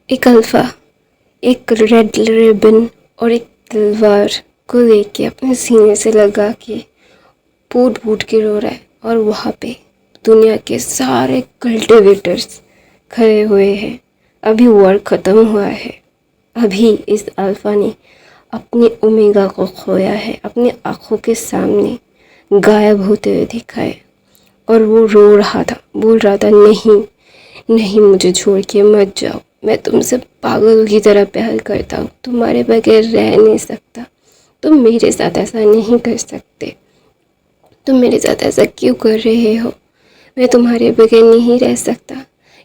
एक अल्फ़ा एक red ribbon और एक तलवार को लेके अपने सीने से लगा के फूट फूट के रो रहा है, और वहाँ पे दुनिया के सारे कल्टिवेटर्स खड़े हुए हैं। अभी वॉर ख़त्म हुआ है, अभी इस अल्फ़ा ने अपने ओमेगा को खोया है, अपनी आँखों के सामने गायब होते हुए दिखा है। और वो रो रहा था, बोल रहा था, नहीं नहीं, मुझे छोड़ के मत जाओ, मैं तुमसे पागल की तरह प्यार करता हूँ, तुम्हारे बगैर रह नहीं सकता, तुम मेरे साथ ऐसा नहीं कर सकते, तुम मेरे साथ ऐसा क्यों कर रहे हो, मैं तुम्हारे बगैर नहीं रह सकता।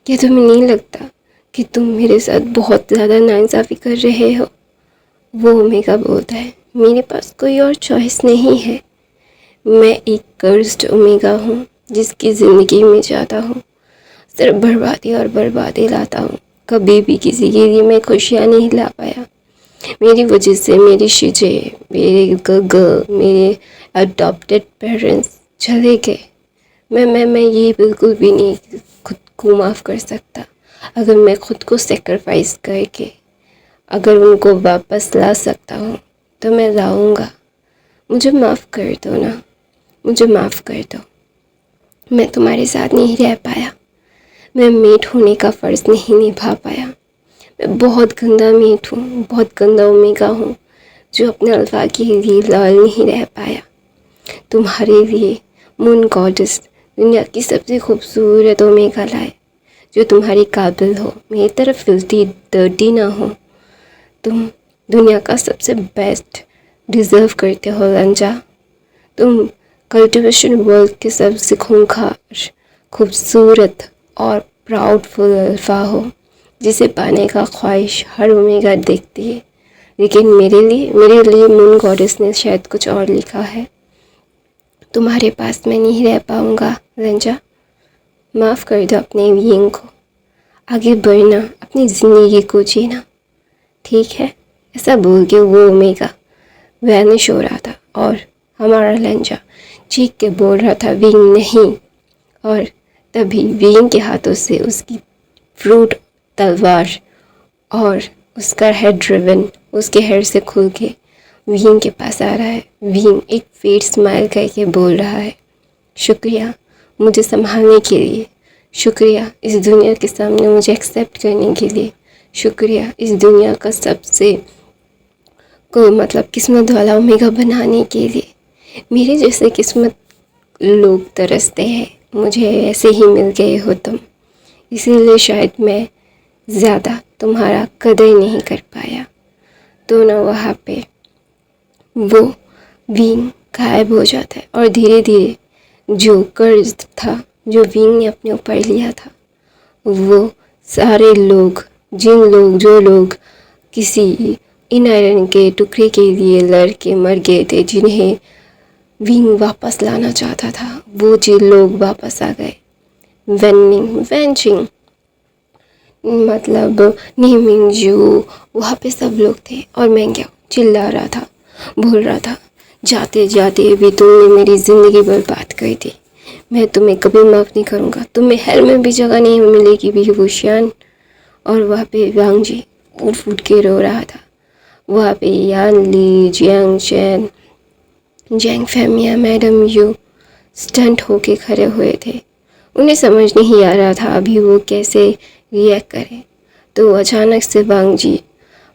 क्या तुम्हें नहीं लगता कि तुम मेरे साथ बहुत ज़्यादा नाइंसाफ़ी कर रहे हो? वो ओमेगा बोलता है, मेरे पास कोई और चॉइस नहीं है, मैं एक कर्स्ड ओमेगा हूँ जिसकी ज़िंदगी में जाता हूँ, सिर्फ बर्बादी और बर्बादी लाता हूँ। कभी भी किसी के लिए मैं खुशियाँ नहीं ला पाया। मेरी वजह से मेरी शिजे, मेरे गग, मेरे अडॉप्टेड पेरेंट्स चले गए। मैं ये बिल्कुल भी नहीं खुद को माफ़ कर सकता। अगर मैं खुद को सेक्रीफाइस करके अगर उनको वापस ला सकता हूँ तो मैं लाऊंगा। मुझे माफ़ कर दो ना, मुझे माफ़ कर दो। मैं तुम्हारे साथ नहीं रह पाया, मैं मेट होने का फ़र्ज़ नहीं निभा पाया। मैं बहुत गंदा मेट हूँ, बहुत गंदा ओमेगा हूँ जो अपने अल्फ़ा के लिए लॉयल नहीं रह पाया। तुम्हारे लिए मून गॉडेस दुनिया की सबसे खूबसूरत ओमेगा लाए जो तुम्हारी काबिल हो, मेरी तरफ फिल्टी डर्टी ना हो। तुम दुनिया का सबसे बेस्ट डिज़र्व करते हो रंजा। तुम कल्टिवेशन वर्ल्ड के सबसे खूंखार, खूबसूरत और प्राउडफुल अल्फ़ा हो जिसे पाने का ख्वाहिश हर ओमेगा देखती है। लेकिन मेरे लिए मून गॉडेस ने शायद कुछ और लिखा है। तुम्हारे पास मैं नहीं रह पाऊँगा रंजा, माफ़ कर दो अपने बीइंग को, आगे बढ़ना, अपनी ज़िंदगी को जीना, ठीक है? ऐसा बोल के वो ओमेगा वैनिश हो रहा था और हमारा लंजा चीख के बोल रहा था, विंग नहीं। और तभी विंग के हाथों से उसकी फ्रूट तलवार और उसका हेड रिबन उसके हेयर से खुल के विंग के पास आ रहा है। विंग एक फेट स्माइल करके बोल रहा है, शुक्रिया मुझे संभालने के लिए, शुक्रिया इस दुनिया के सामने मुझे एक्सेप्ट करने के लिए, शुक्रिया इस दुनिया का सबसे को मतलब किस्मत वाला ओमेगा बनाने के लिए। मेरे जैसे किस्मत लोग तरसते हैं, मुझे ऐसे ही मिल गए हो तुम, इसीलिए शायद मैं ज़्यादा तुम्हारा कदर नहीं कर पाया। तो ना वहाँ पे वो विंग गायब हो जाता है और धीरे धीरे जो कर्ज था जो विंग ने अपने ऊपर लिया था, वो सारे लोग जो लोग किसी इन आयरन के टुकड़े के लिए लड़ के मर गए थे, जिन्हें विंग वापस लाना चाहता था, वो जो लोग वापस आ गए। वेंचिंग मतलब नीमिंग जू, वहाँ पे सब लोग थे और मैं क्या चिल्ला रहा था, बोल रहा था, जाते जाते भी तुमने मेरी ज़िंदगी बर्बाद कर दी, मैं तुम्हें कभी माफ़ नहीं करूँगा, तुम्हें हेल में भी जगह नहीं मिलेगी भी वुशियान। और वहाँ पे वांग जी फूट फूट के रो रहा था। वहाँ पे Yan Li, Jiang Chen, Zhang फेमिया, मैडम यू स्टंट होके खड़े हुए थे। उन्हें समझ नहीं आ रहा था अभी वो कैसे रिएक्ट करें। तो अचानक से वांग जी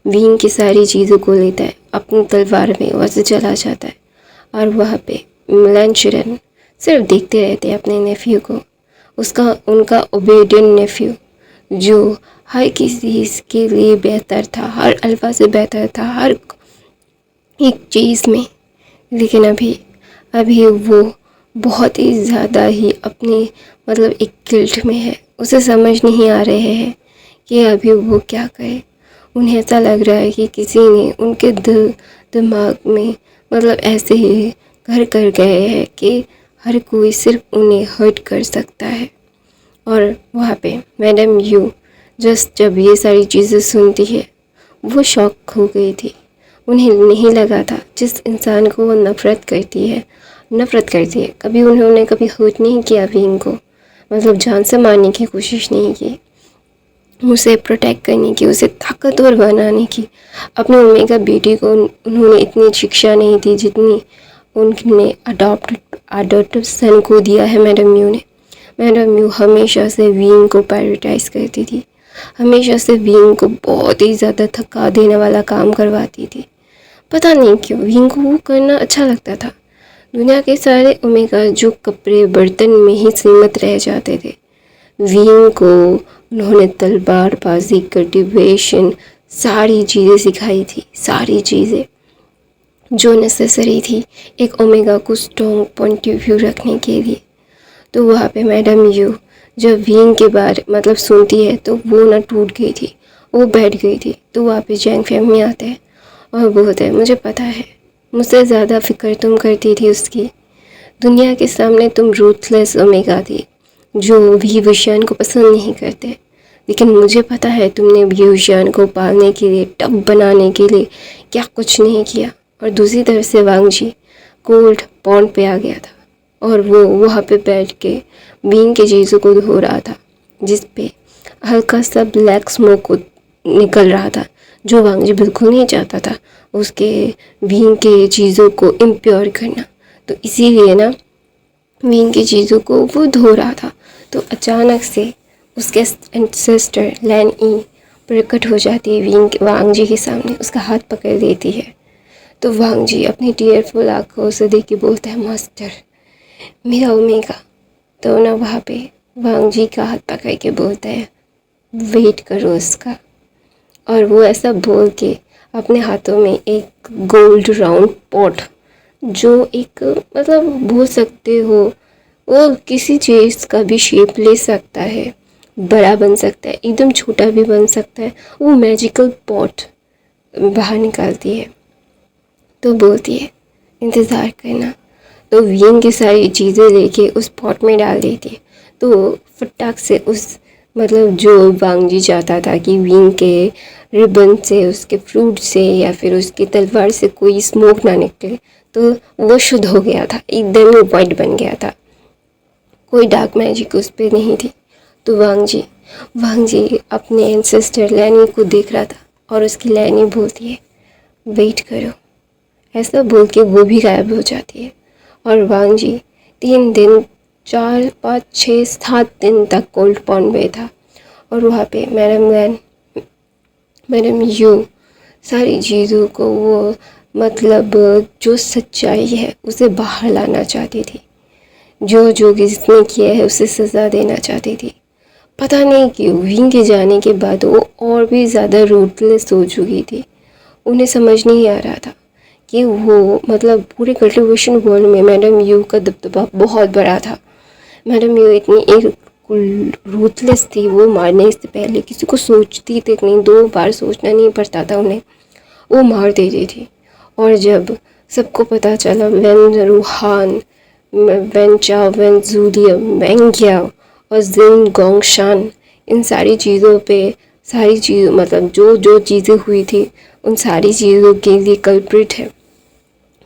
विंग की सारी चीज़ों को लेता है, अपनी तलवार में वहाँ से चला जाता है। और वहाँ पे मिलन सिर्फ देखते रहते हैं अपने नेफ्यू को, उनका ओबेडियंट नेफ्यू जो हर किसी के लिए बेहतर था, हर अल्फा से बेहतर था हर एक चीज़ में। लेकिन अभी वो बहुत ही ज़्यादा ही अपने मतलब एक गिल्ट में है, उसे समझ नहीं आ रहे हैं कि अभी वो क्या करे। उन्हें ऐसा लग रहा है कि किसी ने उनके दिमाग में मतलब ऐसे ही घर कर गए हैं कि हर कोई सिर्फ उन्हें हर्ट कर सकता है। और वहाँ पे मैडम यू जब ये सारी चीज़ें सुनती है वो शॉक हो गई थी। उन्हें नहीं लगा था जिस इंसान को वो नफ़रत करती है कभी उन्होंने कभी हर्ट नहीं किया विंग को, मतलब जान से मारने की कोशिश नहीं की। उसे प्रोटेक्ट करने की, उसे ताकतवर बनाने की। अपने ओमेगा बेटी को उन्होंने इतनी शिक्षा नहीं दी जितनी उनने अडॉप्टिव सन को दिया है मैडम यू ने। मैडम यू हमेशा से विंग को प्रायोरिटाइज करती थी, हमेशा से विंग को बहुत ही ज़्यादा थका देने वाला काम करवाती थी। पता नहीं क्यों विंग को वो करना अच्छा लगता था। दुनिया के सारे ओमेगा जो कपड़े बर्तन में ही सीमित रह जाते थे, विंग को उन्होंने तलवारबाजी, कल्टीवेशन, सारी चीज़ें सिखाई थी, सारी चीज़ें जो नेसेसरी थी एक ओमेगा को स्ट्रॉन्ग पॉइंट ऑफ व्यू रखने के लिए। तो वहाँ पे मैडम यू जब विंग के बारे मतलब सुनती है तो वो ना टूट गई थी, वो बैठ गई थी। तो वहाँ पे जैंग फैमिली आते हैं और बोलते हैं, मुझे पता है मुझसे ज़्यादा फिक्र तुम करती थी उसकी। दुनिया के सामने तुम रूथलेस ओमेगा थी जो भी विषान को पसंद नहीं करते, लेकिन मुझे पता है तुमने भी विषान को पालने के लिए, टब बनाने के लिए क्या कुछ नहीं किया। और दूसरी तरफ से वांग जी कोल्ड पॉन्ड पे आ गया था और वो वहाँ पे बैठ के बीन के चीज़ों को धो रहा था, जिस पे हल्का सा ब्लैक स्मोक निकल रहा था, जो वांग जी बिल्कुल नहीं चाहता था उसके बीन के चीज़ों को इम्प्योर करना। तो इसीलिए ना विंग की चीज़ों को वो धो रहा था। तो अचानक से उसके एंसेस्टर लैन ई प्रकट हो जाती है वांग जी के सामने, उसका हाथ पकड़ लेती है। तो वांग जी अपनी टीयरफुल आंखों से देख के बोलता है, मास्टर मेरा ओमेगा। तो ना वहाँ पे वांग जी का हाथ पकड़ के बोलता है, वेट करो उसका। और वो ऐसा बोल के अपने हाथों में एक गोल्ड राउंड पॉट, जो एक मतलब बोल सकते हो वो किसी चीज़ का भी शेप ले सकता है, बड़ा बन सकता है, एकदम छोटा भी बन सकता है, वो मैजिकल पॉट बाहर निकालती है। तो बोलती है इंतज़ार करना। तो विंग की सारी चीज़ें लेके उस पॉट में डाल देती है। तो फटाक से उस मतलब जो वांग जी चाहता था कि विंग के रिबन से, उसके फ्रूट से या फिर उसकी तलवार से कोई स्मोक ना निकले, तो वो शुद्ध हो गया था, एकदम ही वाइट बन गया था, कोई डार्क मैजिक उस पर नहीं थी। तो वांग जी अपने एंसेस्टर लैनी को देख रहा था और उसकी लैनी बोलती है, वेट करो। ऐसा बोल के वो भी गायब हो जाती है। और वांग जी 3 दिन 4 5 6 7 दिन तक कोल्ड पॉन्ड में था। और वहाँ पे मैडम यू सारी चीज़ों को वो मतलब जो सच्चाई है उसे बाहर लाना चाहती थी, जो जिसने किया है उसे सज़ा देना चाहती थी। पता नहीं क्यों विंग के जाने के बाद वो और भी ज़्यादा रूथलेस हो चुकी थी। उन्हें समझ नहीं आ रहा था कि वो मतलब पूरे कल्टिवेशन वर्ल्ड में मैडम यू का दबदबा बहुत बड़ा था। मैडम यू इतनी एक रूथलेस थी, वो मारने से पहले किसी को सोचती तक नहीं, 2 बार सोचना नहीं पड़ता था उन्हें, वो मार देती थी। और जब सबको पता चला, वेन रूहान, वेन चाओ, वेन जूलिया, मैंगिया और जिन गोंगशान, इन सारी चीज़ों पे सारी चीज़ मतलब जो चीज़ें हुई थी उन सारी चीज़ों के लिए कल्प्रिट है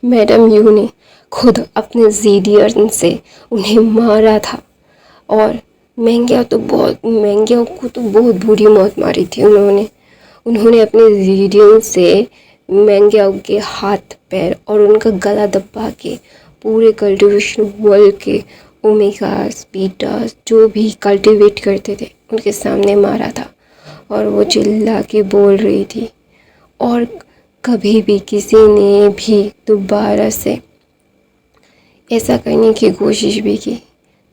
मैडम यू ने खुद अपने जीडियर से उन्हें मारा था। और मैंगिया को तो बहुत बुरी मौत मारी थी उन्होंने अपने जीडियर से मैंगिया के हाथ पैर और उनका गला दबा के पूरे कल्टिवेशन वर्ल्ड के ओमेगास बीटास जो भी कल्टिवेट करते थे उनके सामने मारा था। और वो चिल्ला के बोल रही थी, और कभी भी किसी ने भी दोबारा से ऐसा करने की कोशिश भी की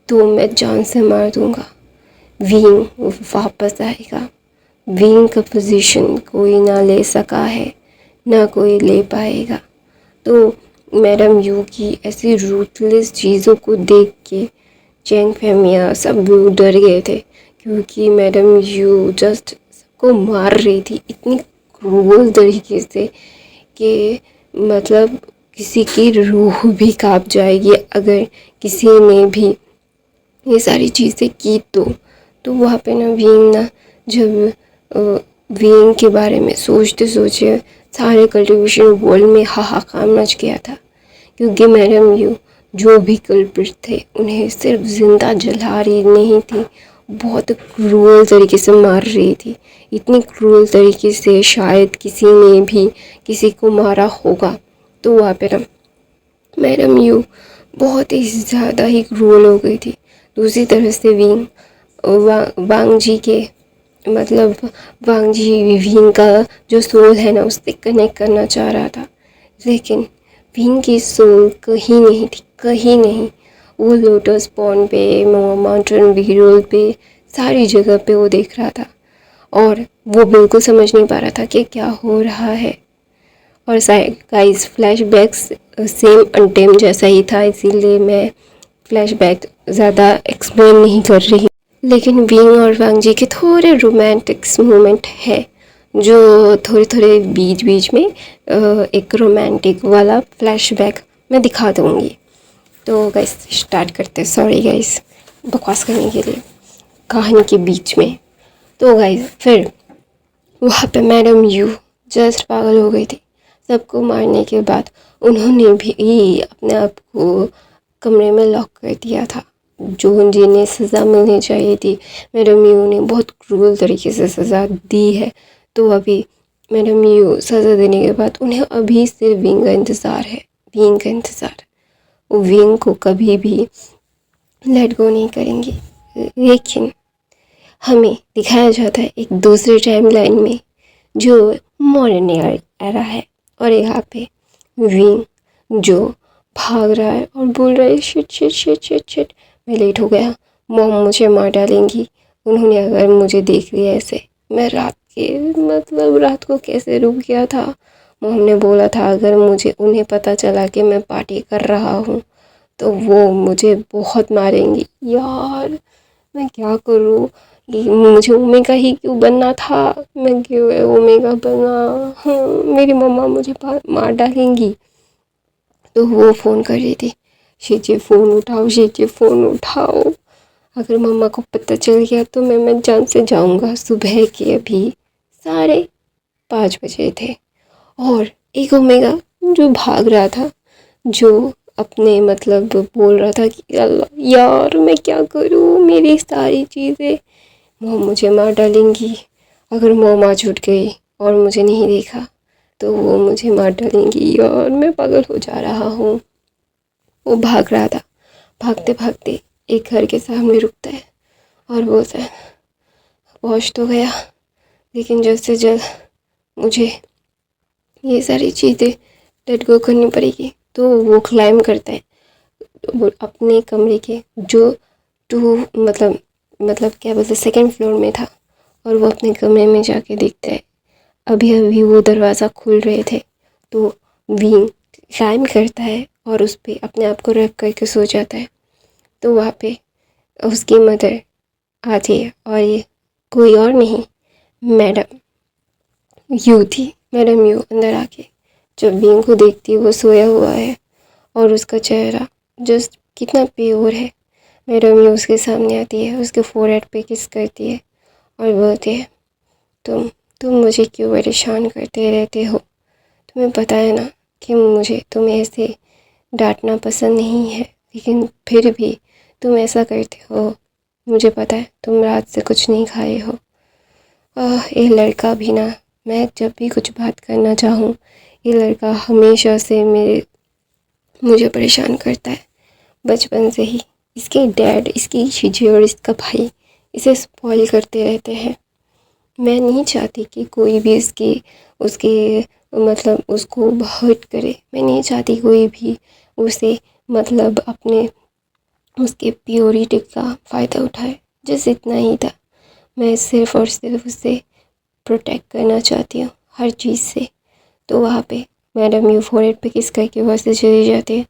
तो मैं जान से मार दूंगा। विंग वापस आएगा। विंग का पोजीशन कोई ना ले सका है, ना कोई ले पाएगा। तो मैडम यू की ऐसी रूथलेस चीज़ों को देख के चैंग फैमिया सब लोग डर गए थे, क्योंकि मैडम यू जस्ट सबको मार रही थी इतनी क्रूअल तरीके से कि मतलब किसी की रूह भी कांप जाएगी अगर किसी ने भी ये सारी चीज़ें की तो वहाँ पे ना जब विंग के बारे में सोचते सारे कल्टिवेशन वर्ल्ड में हाहाकार मच गया था, क्योंकि मैडम यू जो भी कल्प्रिट थे उन्हें सिर्फ ज़िंदा जला रही नहीं थी, बहुत क्रूअल तरीके से मार रही थी। इतनी क्रूअल तरीके से शायद किसी ने भी किसी को मारा होगा। तो वहाँ पे ना मैडम यू बहुत ही ज़्यादा ही क्रूअल हो गई थी। दूसरी तरफ से वांग जी के मतलब वांग जी विंग का जो सोल है ना उससे कनेक्ट करना चाह रहा था, लेकिन विंग की सोल कहीं नहीं थी, कहीं नहीं। वो लोटस पॉन्ड पे, माउंटेन वीरोल पे, सारी जगह पे वो देख रहा था और वो बिल्कुल समझ नहीं पा रहा था कि क्या हो रहा है। और गाइस फ्लैशबैक्स सेम अनटेम जैसा ही था, इसीलिए मैं फ्लैशबैक ज़्यादा एक्सप्लेन नहीं कर रही। लेकिन विंग और वांग जी के थोड़े रोमांटिक मोमेंट है जो थोड़े थोड़े बीच बीच में एक रोमांटिक वाला फ्लैशबैक मैं दिखा दूँगी। तो गाइस स्टार्ट करते हैं। सॉरी गाइस बकवास करने के लिए कहानी के बीच में। तो गाइस फिर वहाँ पे मैडम यू जस्ट पागल हो गई थी। सबको मारने के बाद उन्होंने भी अपने आप को कमरे में लॉक कर दिया था। जो जिन्हें सज़ा मिलनी चाहिए थी मैडम यू ने बहुत क्रूअल तरीके से सज़ा दी है। तो अभी मैडम यू सज़ा देने के बाद उन्हें अभी सिर्फ विंग का इंतज़ार है, विंग का इंतज़ार। वो विंग को कभी भी लेट गो नहीं करेंगी। लेकिन हमें दिखाया जाता है एक दूसरे टाइम लाइन में जो मॉडर्न एरा है और यहाँ पे विंग जो भाग रहा है और बोल रहा है shit shit shit shit shit मैं लेट हो गया, मॉम मुझे मार डालेंगी, उन्होंने अगर मुझे देख लिया ऐसे। मैं रात को कैसे रुक गया था। मॉम ने बोला था अगर मुझे उन्हें पता चला कि मैं पार्टी कर रहा हूँ तो वो मुझे बहुत मारेंगी। यार मैं क्या करूँ, मुझे ओमेगा ही क्यों बनना था, मैं क्यों ओमेगा बना। हाँ मेरी मम्मा मुझे मार डालेंगी। तो वो फ़ोन कर रही थी, शीचे फ़ोन उठाओ, शीचे फ़ोन उठाओ, अगर मम्मा को पता चल गया तो मैं जान से जाऊंगा। सुबह के अभी 5:30 बजे थे और एक ओमेगा जो भाग रहा था, जो अपने मतलब बोल रहा था कि अल्लाह यार मैं क्या करूँ, मेरी सारी चीज़ें मॉम मुझे मार डालेंगी, अगर मॉम आज उठ गई और मुझे नहीं देखा तो वो मुझे मार डालेंगी, यार मैं पागल हो जा रहा हूँ। वो भाग रहा था, भागते भागते एक घर के सामने रुकता है और बोलता है पहुँच तो गया लेकिन जल्द से जल्द मुझे ये सारी चीज़ें लेट गो करनी पड़ेगी। तो वो क्लाइम करता है वो अपने कमरे के जो मतलब क्या बोलते सेकंड फ्लोर में था और वो अपने कमरे में जाके देखता है अभी अभी वो दरवाज़ा खुल रहे थे। तो विंग क्लाइम करता है और उस पर अपने आप को रख करके सो जाता है। तो वहाँ पे उसकी मदर आती है और ये कोई और नहीं मैडम यू थी। मैडम यू अंदर आके जब विंग को देखती है वो सोया हुआ है और उसका चेहरा जस्ट कितना प्योर है। मैडम यू उसके सामने आती है, उसके फोरहेड पे किस करती है और बोलती है तुम मुझे क्यों परेशान करते रहते हो, तुम्हें पता है ना कि मुझे तुम्हें ऐसे डांटना पसंद नहीं है लेकिन फिर भी तुम ऐसा करते हो। मुझे पता है तुम रात से कुछ नहीं खाए हो। ये लड़का भी ना, मैं जब भी कुछ बात करना चाहूँ ये लड़का हमेशा से मुझे परेशान करता है। बचपन से ही इसके डैड, इसकी चीज़ें और इसका भाई इसे स्पॉइल करते रहते हैं। मैं नहीं चाहती कि कोई भी उसके मतलब उसको हर्ट करे। मैं नहीं चाहती कोई भी उसे मतलब अपने उसके प्योरिटी का फ़ायदा उठाए। जैसे इतना ही था, मैं सिर्फ़ और सिर्फ उसे प्रोटेक्ट करना चाहती हूँ हर चीज़ से। तो वहाँ पे मैडम यू फोरहेड पे किस करके वहाँ से चली जाती है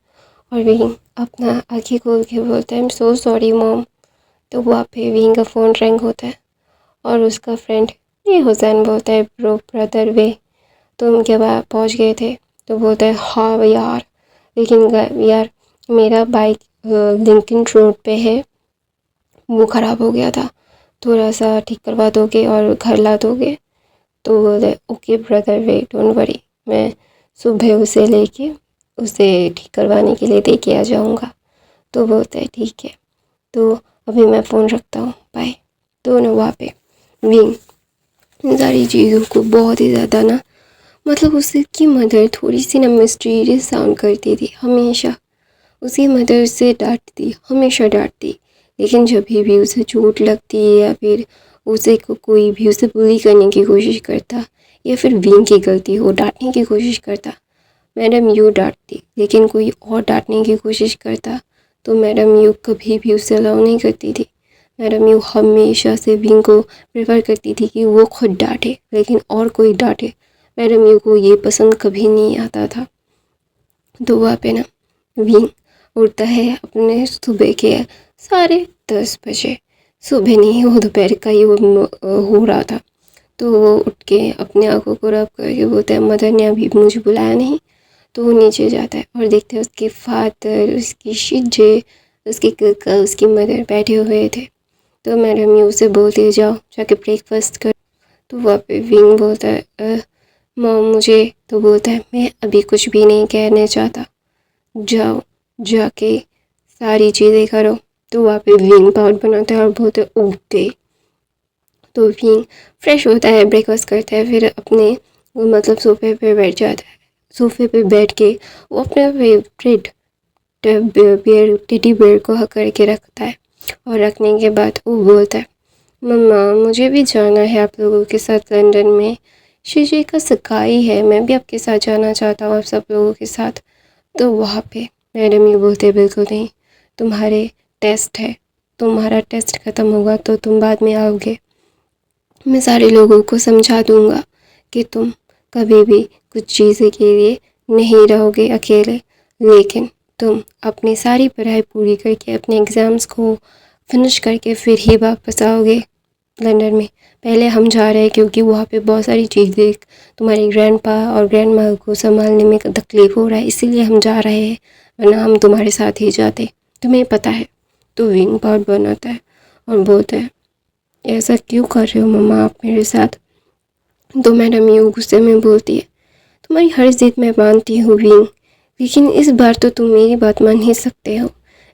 और विंग अपना आँखें खोल के बोलता है I am so sorry mom. तो वहाँ पे विंग का फ़ोन रिंग होता है और उसका फ्रेंड ये हुसैन बोलता है ब्रदर वे तुम क्या पहुँच गए थे। तो बोलता है हाँ यार, लेकिन यार मेरा बाइक लिंकन रोड पे है, वो ख़राब हो गया था, थोड़ा सा ठीक करवा दोगे और घर ला दोगे। तो बोले okay brother way don't worry, मैं सुबह उसे ठीक करवाने के लिए दे के आ जाऊँगा। तो बोलता है ठीक है, तो अभी मैं फ़ोन रखता हूँ, बाय। तो ना वहाँ पे विंग इन सारी चीज़ों को बहुत ही ज़्यादा ना, मतलब उसकी मदर थोड़ी सी ना मिस्टीरियस साउंड करती थी हमेशा। उसकी मदर उसे डांटती, हमेशा डांटती, लेकिन जब भी उसे चोट लगती है या फिर उसे कोई भी उसे बुली करने की कोशिश करता या फिर विंग की गलती हो डांटने की कोशिश करता, मैडम यू डांटती। लेकिन कोई और डांटने की कोशिश करता तो मैडम यू कभी भी उसे अलाउ नहीं करती थी। मैडम यू हमेशा से विंग को प्रेफर करती थी कि वो खुद डांटे, लेकिन और कोई डांटे मैडम यू को ये पसंद कभी नहीं आता था। तो वहाँ पे ना विंग उठता है अपने सुबह के 10:30 बजे, सुबह नहीं वो दोपहर का ही हो रहा था। तो वो उठ के अपने आँखों को रब करके बोलता है मदर ने अभी मुझे बुलाया नहीं। तो वो नीचे जाता है और देखते हैं उसके फादर, उसकी शिजे, उसके कका, उसकी मदर बैठे हुए थे। तो मैडम यू उसे बोलती है जाओ जाके ब्रेकफास्ट कर। तो वहाँ पे विंग बोलता है मॉम मुझे, तो बोलता है मैं अभी कुछ भी नहीं कहना चाहता, जाओ जाके सारी चीज़ें करो। तो वहाँ पे विंग पाउडर बनाता है और बोलते उठते। तो विंग फ्रेश होता है, ब्रेकफास्ट करता है, फिर अपने मतलब सोफे पे बैठ जाता है। सोफे पे बैठ के वो अपने फेवरेट बेयर टेडी बेयर को हक करके रखता है और रखने के बाद वो बोलता है मम्मा मुझे भी जाना है आप लोगों के साथ लंदन में, शीशे का सगाई है, मैं भी आपके साथ जाना चाहता हूँ आप सब लोगों के साथ। तो वहाँ पे मैडम ये बोलते बिल्कुल नहीं, तुम्हारे टेस्ट है, तुम्हारा टेस्ट ख़त्म होगा तो तुम बाद में आओगे। मैं सारे लोगों को समझा दूँगा कि तुम कभी भी कुछ चीज़ें के लिए नहीं रहोगे अकेले, लेकिन तुम अपनी सारी पढ़ाई पूरी करके अपने एग्ज़ाम्स को फिनिश करके फिर ही वापस आओगे लंदन में। पहले हम जा रहे हैं क्योंकि वहाँ पे बहुत सारी चीज़ें तुम्हारे ग्रैंडपा और ग्रैंड माँ को संभालने में तकलीफ़ हो रहा है, इसीलिए हम जा रहे हैं, वरना हम तुम्हारे साथ ही जाते, तुम्हें पता है। तो विंग पाउडर बनाता है और बोलता है ऐसा क्यों कर रहे हो मम्मा आप मेरे साथ। तो मैडम यू गुस्से में बोलती है तुम्हारी हर जिद मैं मानती हूँ विंग, लेकिन इस बार तो तुम मेरी बात मान ही सकते हो।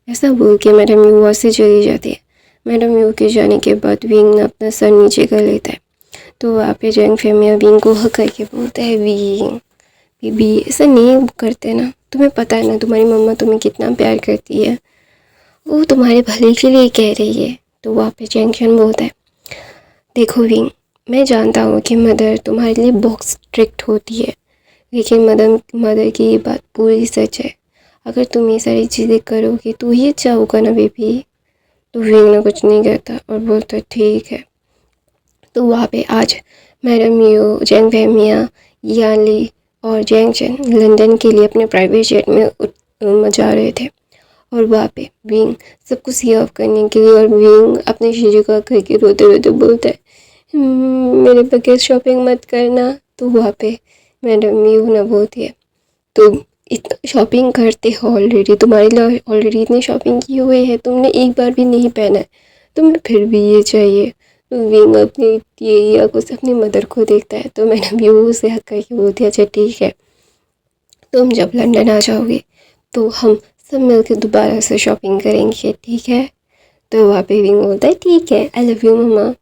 ऐसा बोल के मैडम यू वहाँ से चली जाती है। मैडम यू के जाने के बाद विंग अपना सर नीचे कर लेता है। तो वहाँ पे जंग फैमिया विंग को हक करके बोलता है विंग बीबी ऐसा नहीं करते ना, तुम्हें पता है ना तुम्हारी मम्मा तुम्हें कितना प्यार करती है, वो तुम्हारे भले के लिए कह रही है। तो वहाँ पे जंक्शन बोलता है देखो विंग मैं जानता हूँ कि मदर तुम्हारे लिए बहुत स्ट्रिक्ट होती है, लेकिन मदर की ये बात पूरी सच है। अगर तुम ये सारी चीज़ें करोगे तो ही अच्छा होगा ना बेबी। तो विंग ना कुछ नहीं कहता और बोलता ठीक है। तो वहाँ पे आज मैडम यू, जैंग फैमिया, याली और जैंगचन लंदन के लिए अपने प्राइवेट जेट में जा रहे थे। और वहाँ पे विंग सबको सर्व करने के लिए, और विंग अपने शीशे को करके रोते रोते बोलता है मेरे बगैर शॉपिंग मत करना। तो वहाँ पे मैडम यू ना बोलती है तुम इतना शॉपिंग करते हो ऑलरेडी, तुम्हारे लिए ऑलरेडी इतनी शॉपिंग की हुई है, तुमने एक बार भी नहीं पहना है, तुम्हें फिर भी ये चाहिए। तो विंग अपनी ये आंखों से अपनी मदर को देखता है। तो मैडम यू उसे हक करके बोलती है अच्छा ठीक है, तुम जब लंदन आ जाओगे तो हम सब मिलकर दोबारा से शॉपिंग करेंगे, ठीक है। तो वहाँ पे विंग बोलता है ठीक है, आई लव यू मम्मा।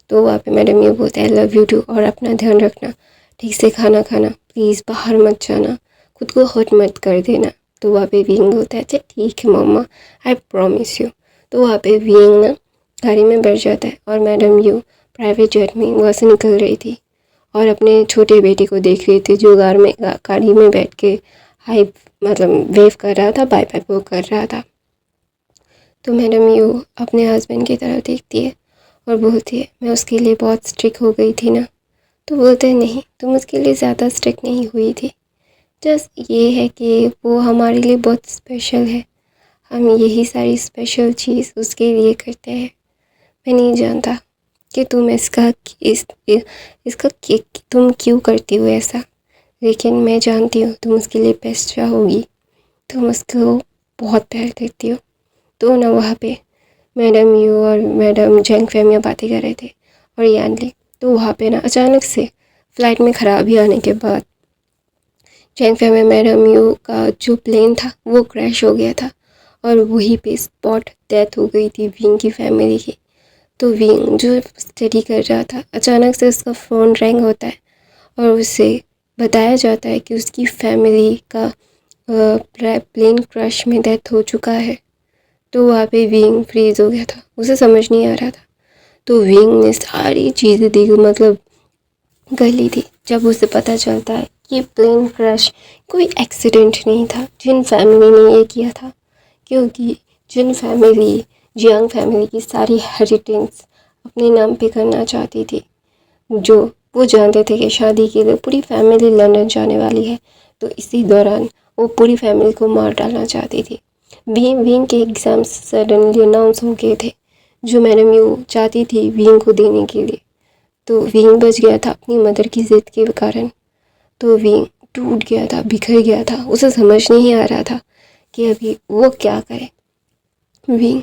तो वहाँ पे मैडम ये बोलता है आई लव यू टू, और अपना ध्यान रखना, ठीक से खाना खाना, प्लीज़ बाहर मत जाना, खुद को हर्ट मत कर देना। तो वहाँ पे विंग बोलता है अच्छा ठीक है मम्मा, आई प्रॉमिस यू। तो वहाँ पे विंग ना गाड़ी में बैठ जाता है और मैडम यू प्राइवेट जेट में वहाँ से निकल रही थी और अपने छोटे बेटे को देख रही थी जो गाड़ी में बैठ के हाई मतलब वेव कर रहा था, बाय बाय वो कर रहा था। तो मैडम यू अपने हस्बैंड की तरफ देखती है और बोलती है मैं उसके लिए बहुत स्ट्रिक्ट हो गई थी ना। तो बोलते हैं नहीं तुम उसके लिए ज़्यादा स्ट्रिक्ट नहीं हुई थी, जस्ट ये है कि वो हमारे लिए बहुत स्पेशल है, हम यही सारी स्पेशल चीज़ उसके लिए करते हैं। मैं नहीं जानता कि तुम इसका तुम क्यों करती हो ऐसा, लेकिन मैं जानती हूँ तुम उसके लिए बेस्ट चाहोगी, तुम उसको बहुत प्यार करती हो। तो ना वहाँ पे मैडम यू और मैडम जैंग फैमिया बातें कर रहे थे और यानली। तो वहाँ पे ना अचानक से फ़्लाइट में ख़राबी आने के बाद जैंग फैमिया मैडम यू का जो प्लेन था वो क्रैश हो गया था और वहीं पे स्पॉट डेथ हो गई थी विंग की फैमिली की। तो विंग जो स्टडी कर रहा था, अचानक से उसका फ़ोन रिंग होता है और उसे बताया जाता है कि उसकी फैमिली का प्लेन क्रैश में डेथ हो चुका है। तो वहाँ पे विंग फ्रीज हो गया था, उसे समझ नहीं आ रहा था। तो विंग ने सारी चीज़ें देखी, मतलब कर ली थी। जब उसे पता चलता है कि प्लेन क्रैश कोई एक्सीडेंट नहीं था, जिन फैमिली ने ये किया था, क्योंकि जिन फैमिली जियांग फैमिली की सारी हेरिटेज अपने नाम पे करना चाहती थी, जो वो जानते थे कि शादी के लिए पूरी फैमिली लंदन जाने वाली है, तो इसी दौरान वो पूरी फैमिली को मार डालना चाहती थी। विंग के एग्ज़ाम्स सडनली अनाउंस हो गए थे, जो मैडम यू चाहती थी विंग को देने के लिए। तो विंग बच गया था अपनी मदर की ज़िद के कारण। तो विंग टूट गया था, बिखर गया था, उसे समझ नहीं आ रहा था कि अभी वो क्या करे। विंग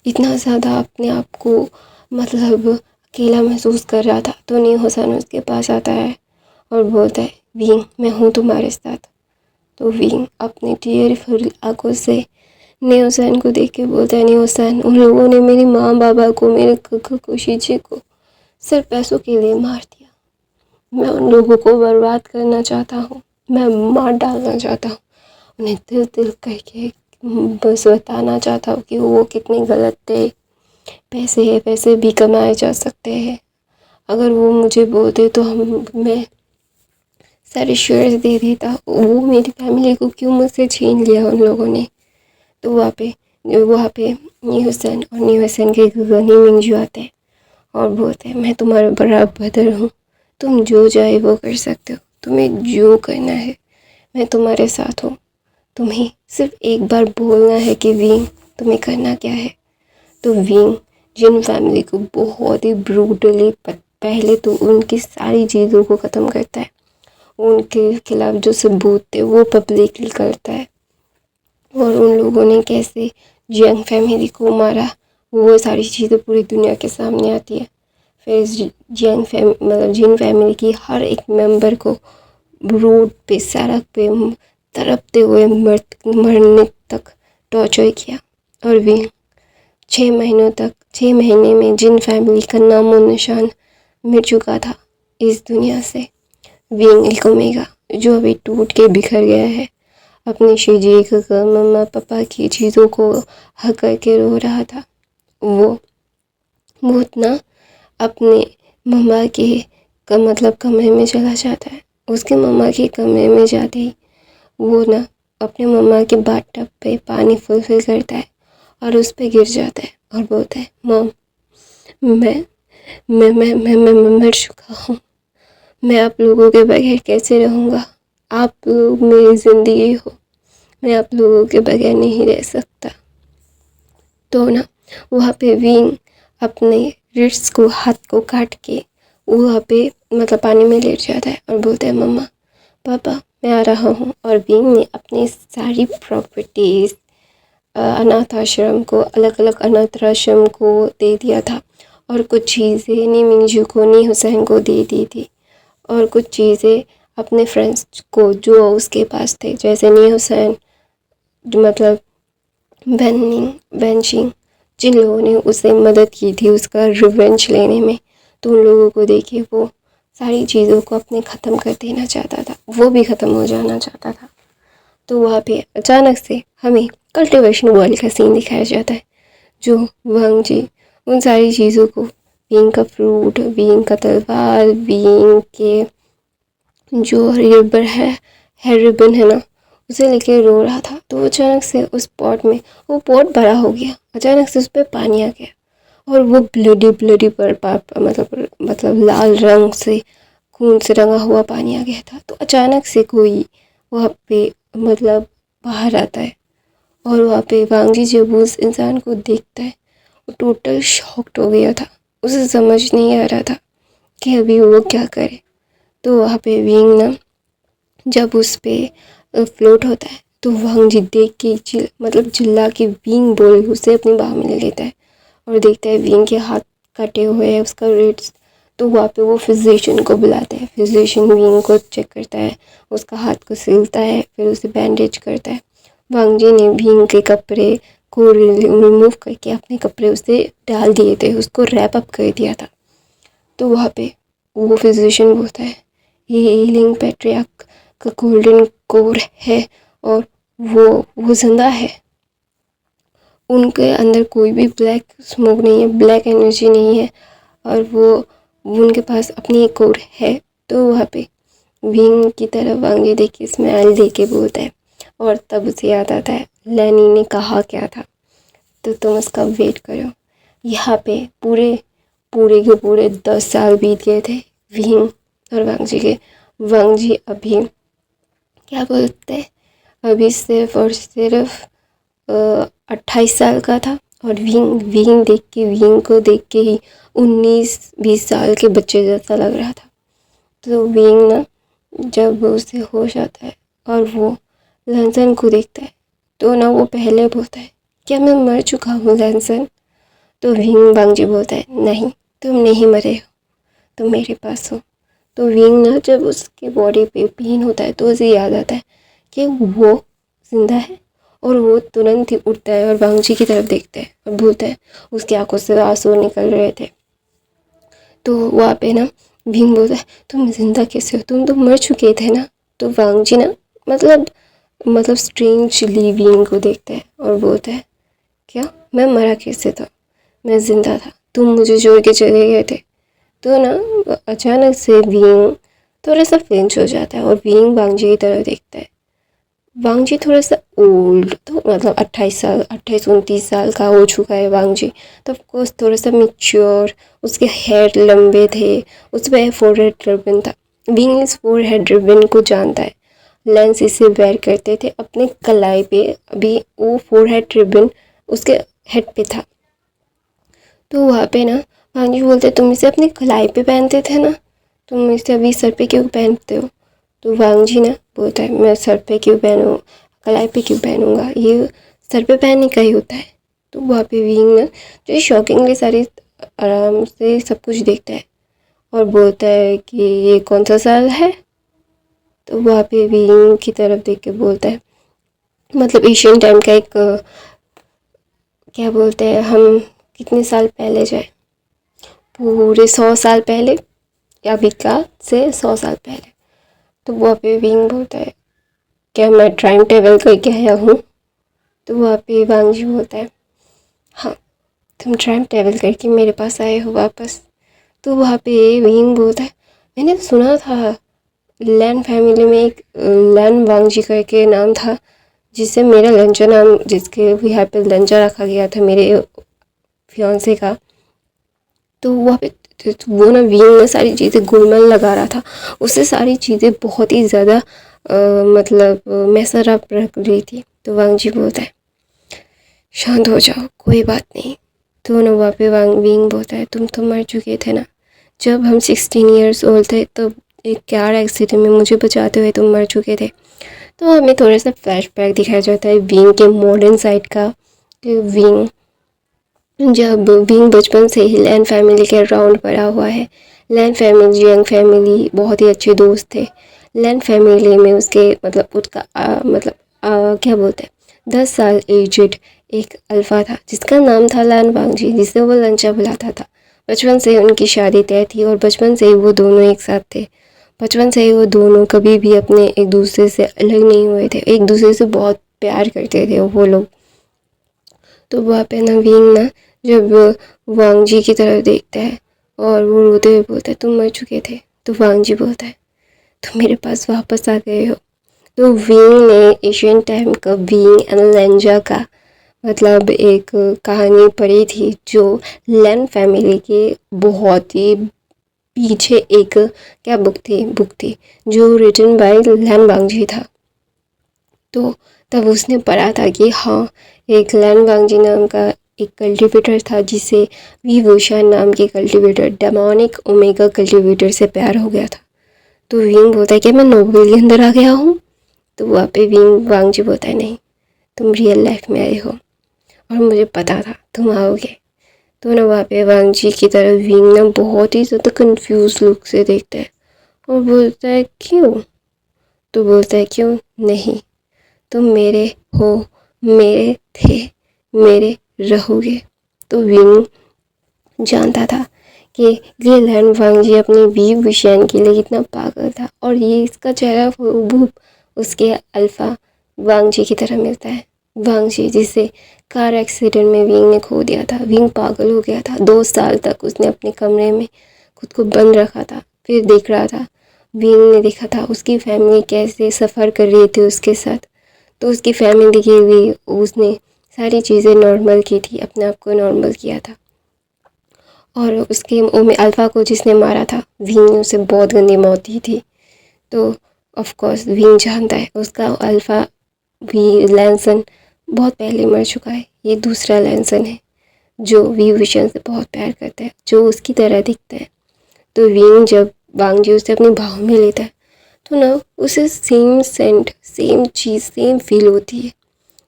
इतना ज़्यादा अपने आप को मतलब अकेला महसूस कर रहा था। तो नी हुसैन उसके पास आता है और बोलता है, विंग मैं हूँ तुम्हारे साथ। तो विंग अपनी टीयरफुल आंखों से नी हुसैन को देख के बोलता है, नी हुसैन उन लोगों ने मेरी माँ बाबा को, मेरे कक्का को, शीचे को सिर्फ पैसों के लिए मार दिया। मैं उन लोगों को बर्बाद करना चाहता हूँ, मैं मार डालना चाहता हूँ, उन्हें दिल दिल करके बस बताना चाहता हूँ कि वो कितने गलत थे। पैसे भी कमाए जा सकते हैं। अगर वो मुझे बोलते तो मैं सारे शेयर्स दे देता। वो मेरी फैमिली को क्यों मुझसे छीन लिया उन लोगों ने। तो वहाँ पे नी हुसैन और नी हुसैन के गनी मिंजू आते हैं और बोलते हैं, मैं तुम्हारा बड़ा ब्रदर हूँ, तुम जो चाहे वो कर सकते हो, तुम्हें जो करना है मैं तुम्हारे साथ हूँ, तुम्हें सिर्फ एक बार बोलना है कि विंग तुम्हें करना क्या है। तो विंग जिन फैमिली को बहुत ही ब्रूटली पहले तो उनकी सारी चीज़ों को ख़त्म करता है, उनके खिलाफ जो सबूत थे वो पब्लिकली करता है, और उन लोगों ने कैसे जियांग फैमिली को मारा वो सारी चीज़ें पूरी दुनिया के सामने आती है। फिर जिन फैमिली की हर एक मेंबर को रोड पे, सड़क पे तड़पते हुए मरने तक टॉर्चर किया। और वे 6 महीने में जिन फैमिली का नामो निशान मिट चुका था इस दुनिया से, विंग लिकोमेगा जो अभी टूट के बिखर गया है, अपनी शीजी का मम्मा पापा की चीज़ों को हक करके रो रहा था। वो इतना अपने मम्मा के कमरे में चला जाता है। उसके मम्मा के कमरे में जाते ही वो ना अपने मम्मा के बाथटब पे पानी फुलफिल करता है और उस पे गिर जाता है और बोलता है, मॉम मैं मर चुका हूँ, मैं आप लोगों के बगैर कैसे रहूँगा, आप लोग मेरी ज़िंदगी हो, मैं आप लोगों के बगैर नहीं रह सकता। तो ना वहाँ पे विंग अपने रिस्ट को, हाथ को काट के वहाँ पे मतलब पानी में लेट जाता है और बोलता है, मम्मा पापा मैं आ रहा हूँ। और विंग ने अपनी सारी प्रॉपर्टीज़ अनाथ आश्रम को, अलग अलग अनाथ आश्रम को दे दिया था, और कुछ चीज़ें नी मिंजू को, नी हुसैन को दे दी थी, और कुछ चीज़ें अपने फ्रेंड्स को जो उसके पास थे, जैसे नी हुसैन मतलब बेंचिंग, जिन लोगों ने उसे मदद की थी उसका रिवेंज लेने में, तो उन लोगों को देखे वो सारी चीज़ों को अपने ख़त्म कर देना चाहता था, वो भी ख़त्म हो जाना चाहता था। तो वहाँ पे अचानक से हमें कल्टिवेशन वर्ल्ड का सीन दिखाया जाता है, जो वांग जी उन सारी चीज़ों को, बीइंग का फ्रूट, बीइंग का तलवार, बीइंग के जो हेयर रिबन है ना, उसे लेके रो रहा था। तो अचानक से उस पॉट में, वो पॉट बड़ा हो गया, अचानक से उस पर पानी आ गया और वो ब्लडी पर मतलब लाल रंग से, खून से रंगा हुआ पानी आ गया था। तो अचानक से कोई वहाँ पे मतलब बाहर आता है, और वहाँ पे वांग जी जब उस इंसान को देखता है वो टोटल शॉक्ड हो गया था, उसे समझ नहीं आ रहा था कि अभी वो क्या करे। तो वहाँ पे विंग ना जब उस पर फ्लोट होता है तो वांग जी देख के चिल्ला के विंग बोल उसे अपनी बाह में ले लेता है और देखता है विंग के हाथ कटे हुए हैं, उसका रेट्स। तो वहाँ पे वो फिजिशियन को बुलाता है, फिजिशियन विंग को चेक करता है, उसका हाथ को सिलता है, फिर उसे बैंडेज करता है। वांग जी ने विंग के कपड़े को रिमूव करके अपने कपड़े उसे डाल दिए थे, उसको रैप अप कर दिया था। तो वहाँ पे वो फिजिशियन बोलता है ये हीलिंग पैट्रियार्क का गोल्डन कोर है और वो जिंदा है, उनके अंदर कोई भी ब्लैक स्मोक नहीं है, ब्लैक एनर्जी नहीं है, और वो उनके पास अपनी एक कोर है। तो वहाँ पे विंग की तरफ वांगी देख के स्माइल दे के बोलता है, और तब उसे याद आता है लैनी ने कहा क्या था, तो तुम उसका वेट करो। यहाँ पे पूरे पूरे के पूरे 10 साल बीत गए थे विंग और वांगजी के। वांगजी अभी क्या बोलते हैं, अभी सिर्फ और सिर्फ 28 साल का था, और विंग को देख के ही 19-20 साल के बच्चे जैसा लग रहा था। तो विंग ना जब उसे होश आता है और वो लैंसन को देखता है, तो ना वो पहले बोलता है क्या मैं मर चुका हूँ लैंसन? तो विंग वांगजी बोलता है नहीं, तुम नहीं मरे हो, तुम मेरे पास हो। तो विंग ना जब उसके बॉडी पे पेन होता है तो उसे याद आता है कि वो जिंदा है, और वो तुरंत ही उठता है और वांगजी की तरफ देखता है और बोलता है, उसकी आंखों से आंसू निकल रहे थे। तो वहाँ पे ना विंग बोलता है तुम जिंदा कैसे हो, तुम तो मर चुके थे ना। तो वांगजी ना मतलब स्ट्रेंजली विंग को देखता है और बोलता है क्या मैं मरा कैसे था, मैं जिंदा था, तुम मुझे छोड़ के चले गए थे। तो ना अचानक से विंग थोड़ा सा फ्लिंच हो जाता है और विंग वांगजी की तरफ देखता है। वांगजी थोड़ा सा ओल्ड, तो मतलब 28-29 साल का हो चुका है वांगजी, तो ऑफकोर्स थोड़ा सा मिच्योर, उसके हेयर लंबे थे, उस पर फोरहेड रिबन था। विंग इस फोरहेड रिबन को जानता है, लेंस इसे वेयर करते थे अपने कलाई पे, अभी वो फोरहेड रिबन उसके हेड पे था। तो वहाँ पे ना वांगजी बोलते तुम इसे अपने कलाई पे पहनते थे ना, तुम इसे अभी सर पे क्यों पहनते हो? तो वांगजी ना बोलता है मैं सर पे क्यों पहनूँ, कलाई पे क्यों पहनूँगा, ये सर पे पहनने का ही होता है। तो वहाँ पे विंग ना जो शॉकिंगली सारी आराम से सब कुछ देखता है और बोलता है कि ये कौन सा साल है? तो वहाँ पे विंग की तरफ देख के बोलता है मतलब एशियन टाइम का एक क्या बोलते हैं हम, कितने साल पहले जाए, पूरे 100 साल पहले, या विकास से 100 साल पहले। तो वहाँ पे विंग बोलता है क्या मैं टाइम ट्रेवल करके आया हूँ? तो वहाँ पे वांगजी बोलता है हाँ, तुम टाइम ट्रेवल करके मेरे पास आए हो वापस। तो वहाँ पे विंग बोलता है मैंने सुना था लैन फैमिली में एक लैन वांगजी करके नाम था, जिससे मेरा लंचा नाम, जिसके यहाँ पे लंचा रखा गया था मेरे फियांसे का। तो वहाँ पे वो ना विंग में सारी चीज़ें गोलमाल लगा रहा था, उससे सारी चीज़ें बहुत ही ज़्यादा मतलब मैसर अप रख रही थी। तो वांगजी बोलता है शांत हो जाओ, कोई बात नहीं। तो ना वहाँ पे विंग बोलता है तुम तो मर चुके थे ना, जब हम 16 ईयर्स ओल्ड थे तब एक कार एक्सीडेंट में मुझे बचाते हुए तुम मर चुके थे। तो हमें थोड़ा सा फ्लैशबैक दिखाया जाता है विंग के मॉडर्न साइड का, कि जब विंग बचपन से ही लैन फैमिली के अराउंड पड़ा हुआ है। लैन फैमिली यंग फैमिली बहुत ही अच्छे दोस्त थे। लैन फैमिली में उसके मतलब उसका क्या बोलते हैं 10 साल एजड एक अल्फ़ा था जिसका नाम था लैन वांगजी, जिसे वो लंचा बुलाता था। बचपन से उनकी शादी तय थी और बचपन से ही वो दोनों एक साथ थे। बचपन से ही वो दोनों कभी भी अपने एक दूसरे से अलग नहीं हुए थे, एक दूसरे से बहुत प्यार करते थे वो लोग। तो वहाँ पे नवीन ना जब वांगजी की तरफ देखता है और वो रोते हुए बोलता है तुम मर चुके थे, तो वांगजी बोलता है तुम मेरे पास वापस आ गए हो। तो विंग ने एशियन टाइम का विंग एंड लेंजा का मतलब एक कहानी पढ़ी थी, जो लैन फैमिली के बहुत ही पीछे एक क्या बुक थी जो रिटन बाय लैन वांगजी था। तो तब उसने पढ़ा था कि हाँ, एक लैन वांगजी नाम का एक कल्टीवेटर था जिसे वी वुशान नाम के कल्टीवेटर डेमोनिक ओमेगा कल्टीवेटर से प्यार हो गया था। तो विंग बोलता है कि मैं नोवेल के अंदर आ गया हूँ। तो वहाँ पे विंग वांगजी बोलता है नहीं, तुम रियल लाइफ में आए हो और मुझे पता था तुम आओगे। तो ना वहाँ पे वांगजी की तरफ विंग ना बहुत ही ज़्यादा कंफ्यूज लुक से देखता है और बोलता है क्यों? तो बोलता है क्यों नहीं, तुम मेरे हो, मेरे थे, मेरे रहोगे। तो विंग जानता था कि ये लैन वांगजी अपनी वीर विषयन के लिए कितना पागल था, और ये इसका चेहरा हूबहू उसके अल्फा वांगजी की तरह मिलता है। वांगजी जिसे कार एक्सीडेंट में विंग ने खो दिया था। विंग पागल हो गया था। 2 साल तक उसने अपने कमरे में खुद को बंद रखा था। फिर देख रहा था, विंग ने देखा था उसकी फैमिली कैसे सफ़र कर रही थी उसके साथ। तो उसकी फैमिली के लिए उसने सारी चीज़ें नॉर्मल की थी, अपने आप को नॉर्मल किया था। और उसके मुँह में अल्फ़ा को जिसने मारा था, विंग ने उसे बहुत गंदी मौत दी थी। तो ऑफ कोर्स विंग जानता है उसका अल्फ़ा वी लैंसन बहुत पहले मर चुका है। ये दूसरा लैंसन है जो वी विशन से बहुत प्यार करता है, जो उसकी तरह दिखता है। तो विंग जब वांगजी उसे अपनी बाहों में लेता है तो ना उसे सेम सेंट, सेम चीज़, सेम फील होती है।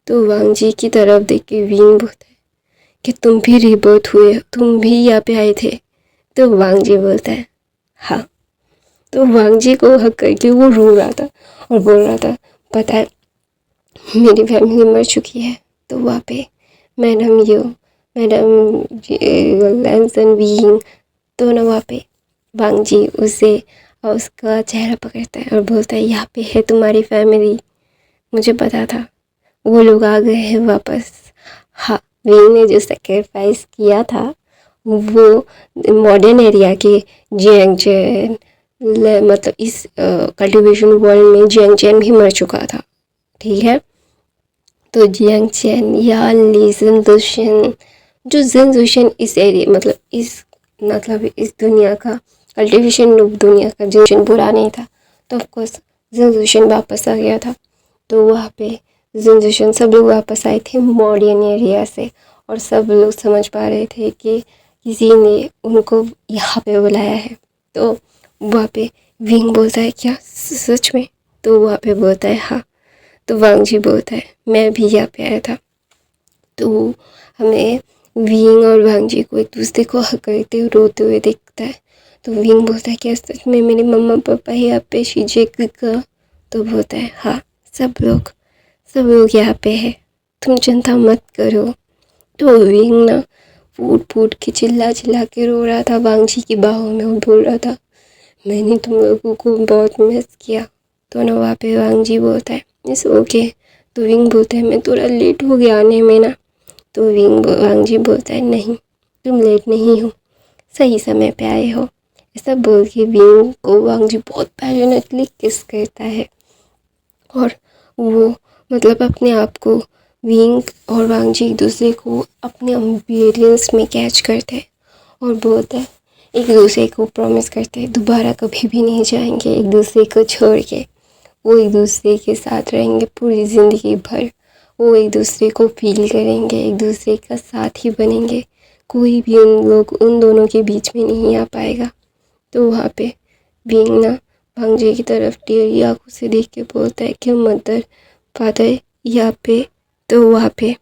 तो वांगजी की तरफ देख के विंग बोलता है कि तुम भी रीबर्थ हुए, तुम भी यहाँ पे आए थे। तो वांगजी बोलता है हाँ। तो वांगजी को हक करके वो रो रहा था और बोल रहा था, पता है मेरी फैमिली मर चुकी है। तो वहाँ पे मैडम लैंसन विंग तो ना वहाँ पे वांगजी उसे और उसका चेहरा पकड़ता है और बोलता है, यहाँ पे है तुम्हारी फैमिली, मुझे पता था वो लोग आ गए हैं वापस। हाँ, विंग ने जो सेक्रीफाइस किया था वो मॉडर्न एरिया के जियांगचेन, मतलब इस कल्टीवेशन वर्ल्ड में जियांगचेन भी मर चुका था, ठीक है। तो जियांगचेन या ली जिनजुशन, जो जिनजुशन इस एरिया मतलब इस दुनिया का कल्टीवेशन दुनिया का जिनजुशन बुरा नहीं था। तो ऑफकोर्स जिनजुशन वापस आ गया था। तो वहाँ पे जिनजुशन सब लोग वापस आए थे मॉडर्न एरिया से, और सब लोग समझ पा रहे थे कि किसी ने उनको यहाँ पे बुलाया है। तो वहाँ पे विंग बोलता है, क्या सच में? तो वहाँ पे बोलता है हाँ। तो वांगजी बोलता है, मैं भी यहाँ पे आया था। तो हमें विंग और वांगजी को एक दूसरे को हक करते हुए रोते हुए देखता है। तो विंग बोलता है, क्या सच में मेरे मम्मा पापा यहाँ पे शिजेक का? तो बोलता है हाँ, सब लोग यहाँ पे है, तुम चिंता मत करो। तो विंग ना फूट फूट के चिल्ला के रो रहा था वांगजी की बाहों में और बोल रहा था, मैंने तुम लोगों को बहुत मिस किया। तो ना वहाँ पे वांगजी बोलता है, इट्स ओके। तो विंग बोलता है, मैं थोड़ा लेट हो गया आने में ना। तो वांगजी बोलता है, नहीं तुम लेट नहीं हो, सही समय पे आए हो। ऐसा बोल के विंग को वांगजी बहुत पैशनेटली किस करता है, और वो मतलब अपने आप को विंग और वांगजी एक दूसरे को अपने एम्बियंस में कैच करते हैं और बोलते हैं, एक दूसरे को प्रॉमिस करते हैं दोबारा कभी भी नहीं जाएंगे एक दूसरे को छोड़ के। वो एक दूसरे के साथ रहेंगे पूरी ज़िंदगी भर। वो एक दूसरे को फील करेंगे, एक दूसरे का साथ ही बनेंगे। कोई भी उन दोनों के बीच में नहीं आ पाएगा। तो वहाँ पे विंग ना वांगजी की तरफ टेढ़ी आंखों से देख के बोलता है कि मदर फादर यहाँ पे। तो वहाँ पे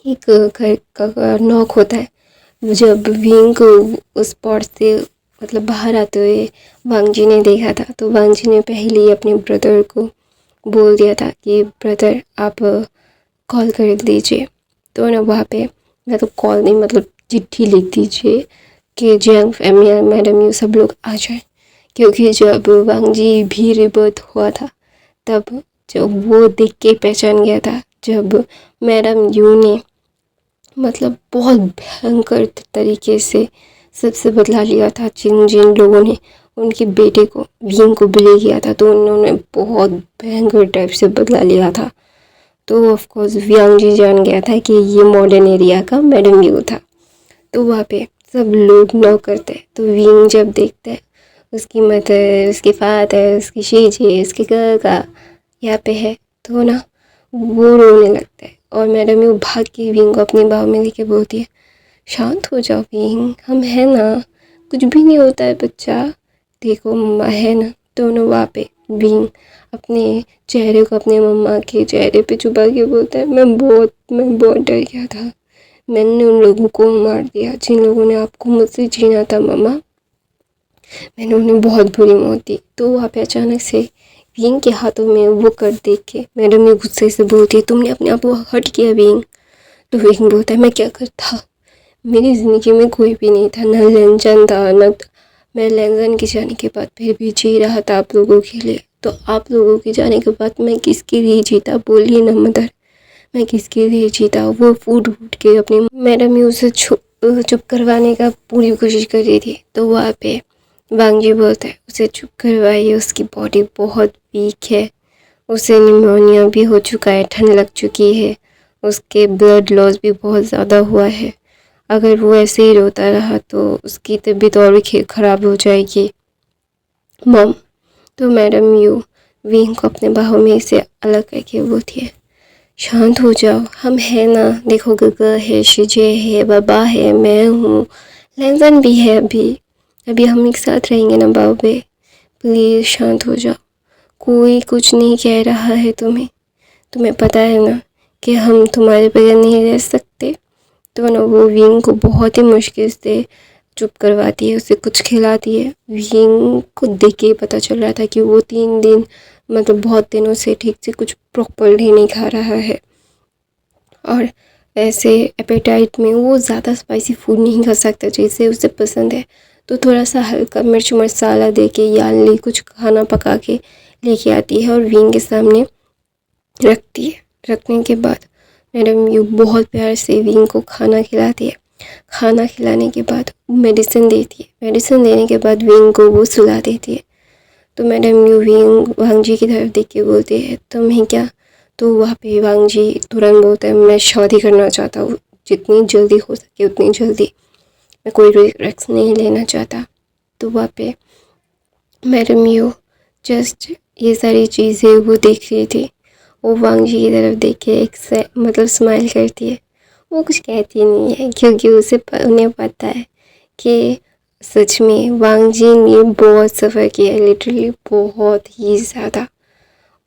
एक घर का नॉक होता है। जब विंग को उस पॉट से मतलब बाहर आते हुए वांगजी ने देखा था, तो वांगजी ने पहले ही अपने ब्रदर को बोल दिया था कि ब्रदर आप कॉल कर दीजिए। तो ना वहाँ पे मतलब कॉल नहीं, मतलब चिट्ठी लिख दीजिए कि जियांग फैमिली मैडम यू सब लोग आ जाए। क्योंकि जब वांगजी भी रिबर्थ हुआ था तब जब वो देख के पहचान गया था, जब मैडम यू ने मतलब बहुत भयंकर तरीके से सबसे बदला लिया था। जिन जिन लोगों ने उनके बेटे को विंग को बिले किया था, तो उन्होंने बहुत भयंकर टाइप से बदला लिया था। तो ऑफकोर्स वांगजी जान गया था कि ये मॉडर्न एरिया का मैडम यू था। तो वहाँ पे सब लोग नॉक करते हैं। तो विंग जब देखते हैं उसकी मदर, उसके फादर, उसकी शीजी, उसके काका यहाँ पे है, तो ना वो रोने लगता है। और मैडम यू भाग के विंग को अपनी बाहों में लेके बोलती है, शांत हो जाओ विंग, हम है ना, कुछ भी नहीं होता है बच्चा, देखो मम्मा है ना। तो ना वहाँ पे विंग अपने चेहरे को अपने मम्मा के चेहरे पे छुपा के बोलता है, मैं बहुत डर गया था, मैंने उन लोगों को मार दिया जिन लोगों ने आपको मुझसे छीना था मम्मा, मैंने उन्हें बहुत बुरी मौत दी। तो वहाँ पे अचानक से विंग के हाथों में वो कर देख के मैडम ने गुस्से से बोलती है, तुमने अपने आप को हर्ट किया विंग, तो विंग बोलता है मैं क्या करता, मेरी ज़िंदगी में कोई भी नहीं था, ना लेंजन था न मैं लेंजन के जाने के बाद फिर भी जी रहा था आप लोगों के लिए, तो आप लोगों के जाने के बाद मैं किसके लिए जीता बोलिए ना मदर, मैं किसके लिए जीता। वो फूट फूट के अपनी मैडम उसे चुप करवाने का पूरी कोशिश कर रही थी। तो वहाँ पे वांगजी बोलता है उसे चुप करवाइए, उसकी बॉडी बहुत वीक है, उसे निमोनिया भी हो चुका है, ठंड लग चुकी है, उसके ब्लड लॉस भी बहुत ज़्यादा हुआ है, अगर वो ऐसे ही रोता रहा तो उसकी तबीयत और भी ख़राब हो जाएगी मॉम। तो मैडम यू विंग को अपने बाहों में से अलग करके बोलती है शांत हो जाओ, हम हैं ना, देखो गगा है, शिजे है, बाबा है, मैं हूँ, लेंजन भी है, अभी हम एक साथ रहेंगे ना बाबे, प्लीज़ शांत हो जाओ, कोई कुछ नहीं कह रहा है तुम्हें पता है ना कि हम तुम्हारे बगैर नहीं रह सकते। तो ना वो विंग को बहुत ही मुश्किल से चुप करवाती है, उसे कुछ खिलाती है। विंग को देख के पता चल रहा था कि वो 3 दिन मतलब बहुत दिनों से ठीक से कुछ प्रॉपरली नहीं खा रहा है, और ऐसे एपेटाइट में वो ज़्यादा स्पाइसी फूड नहीं खा सकता जैसे उसे पसंद है। तो थोड़ा सा हल्का मिर्च मसाला दे के याली कुछ खाना पका के लेके आती है और विंग के सामने रखती है। रखने के बाद मैडम यू बहुत प्यार से विंग को खाना खिलाती है। खाना खिलाने के बाद मेडिसिन देती है, मेडिसिन देने के बाद विंग को वो सुला देती है। तो मैडम यू विंग वांगजी की तरफ देख के बोलती है तुम्हें क्या। तो वहाँ पे वांगजी तुरंत बोलता है मैं शादी करना चाहता हूँ, जितनी जल्दी हो सके उतनी जल्दी, मैं कोई रिस्क नहीं लेना चाहता। तो वहाँ पे मैडम यू जस्ट ये सारी चीज़ें वो देख रही थी, वो वांगजी की तरफ देख के एक से मतलब स्माइल करती है। वो कुछ कहती नहीं है क्योंकि उन्हें पता है कि सच में वांगजी ने बहुत सफ़र किया है, लिटरली बहुत ही ज़्यादा,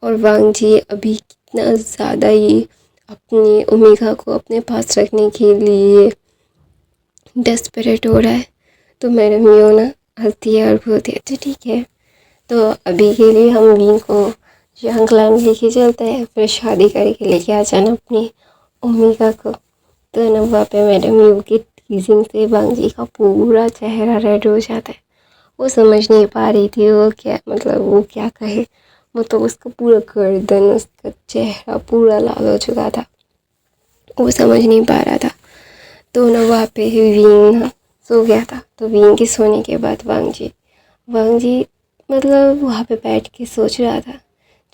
और वांगजी अभी कितना ज़्यादा ही अपनी ओमेगा को अपने पास रखने के लिए डेस्परेट हो रहा है। तो मैडम यो ना हंसती है और बोलती है तो ठीक है, तो अभी के लिए हम विंग को जंगलान लेके चलते हैं, फिर शादी करके लेके आ जाना अपनी ओमेगा को। तो ना वहाँ पे मैडम यू की टीजिंग से वांगजी का पूरा चेहरा रेड हो जाता है। वो समझ नहीं पा रही थी वो क्या मतलब वो क्या कहे, वो तो उसका पूरा गर्दन उसका चेहरा पूरा लाल हो चुका था, वो समझ नहीं पा रहा था। तो ना वहाँ पे विंग ना सो गया था। तो विंग के सोने के बाद वांगजी मतलब वहाँ पे बैठ के सोच रहा था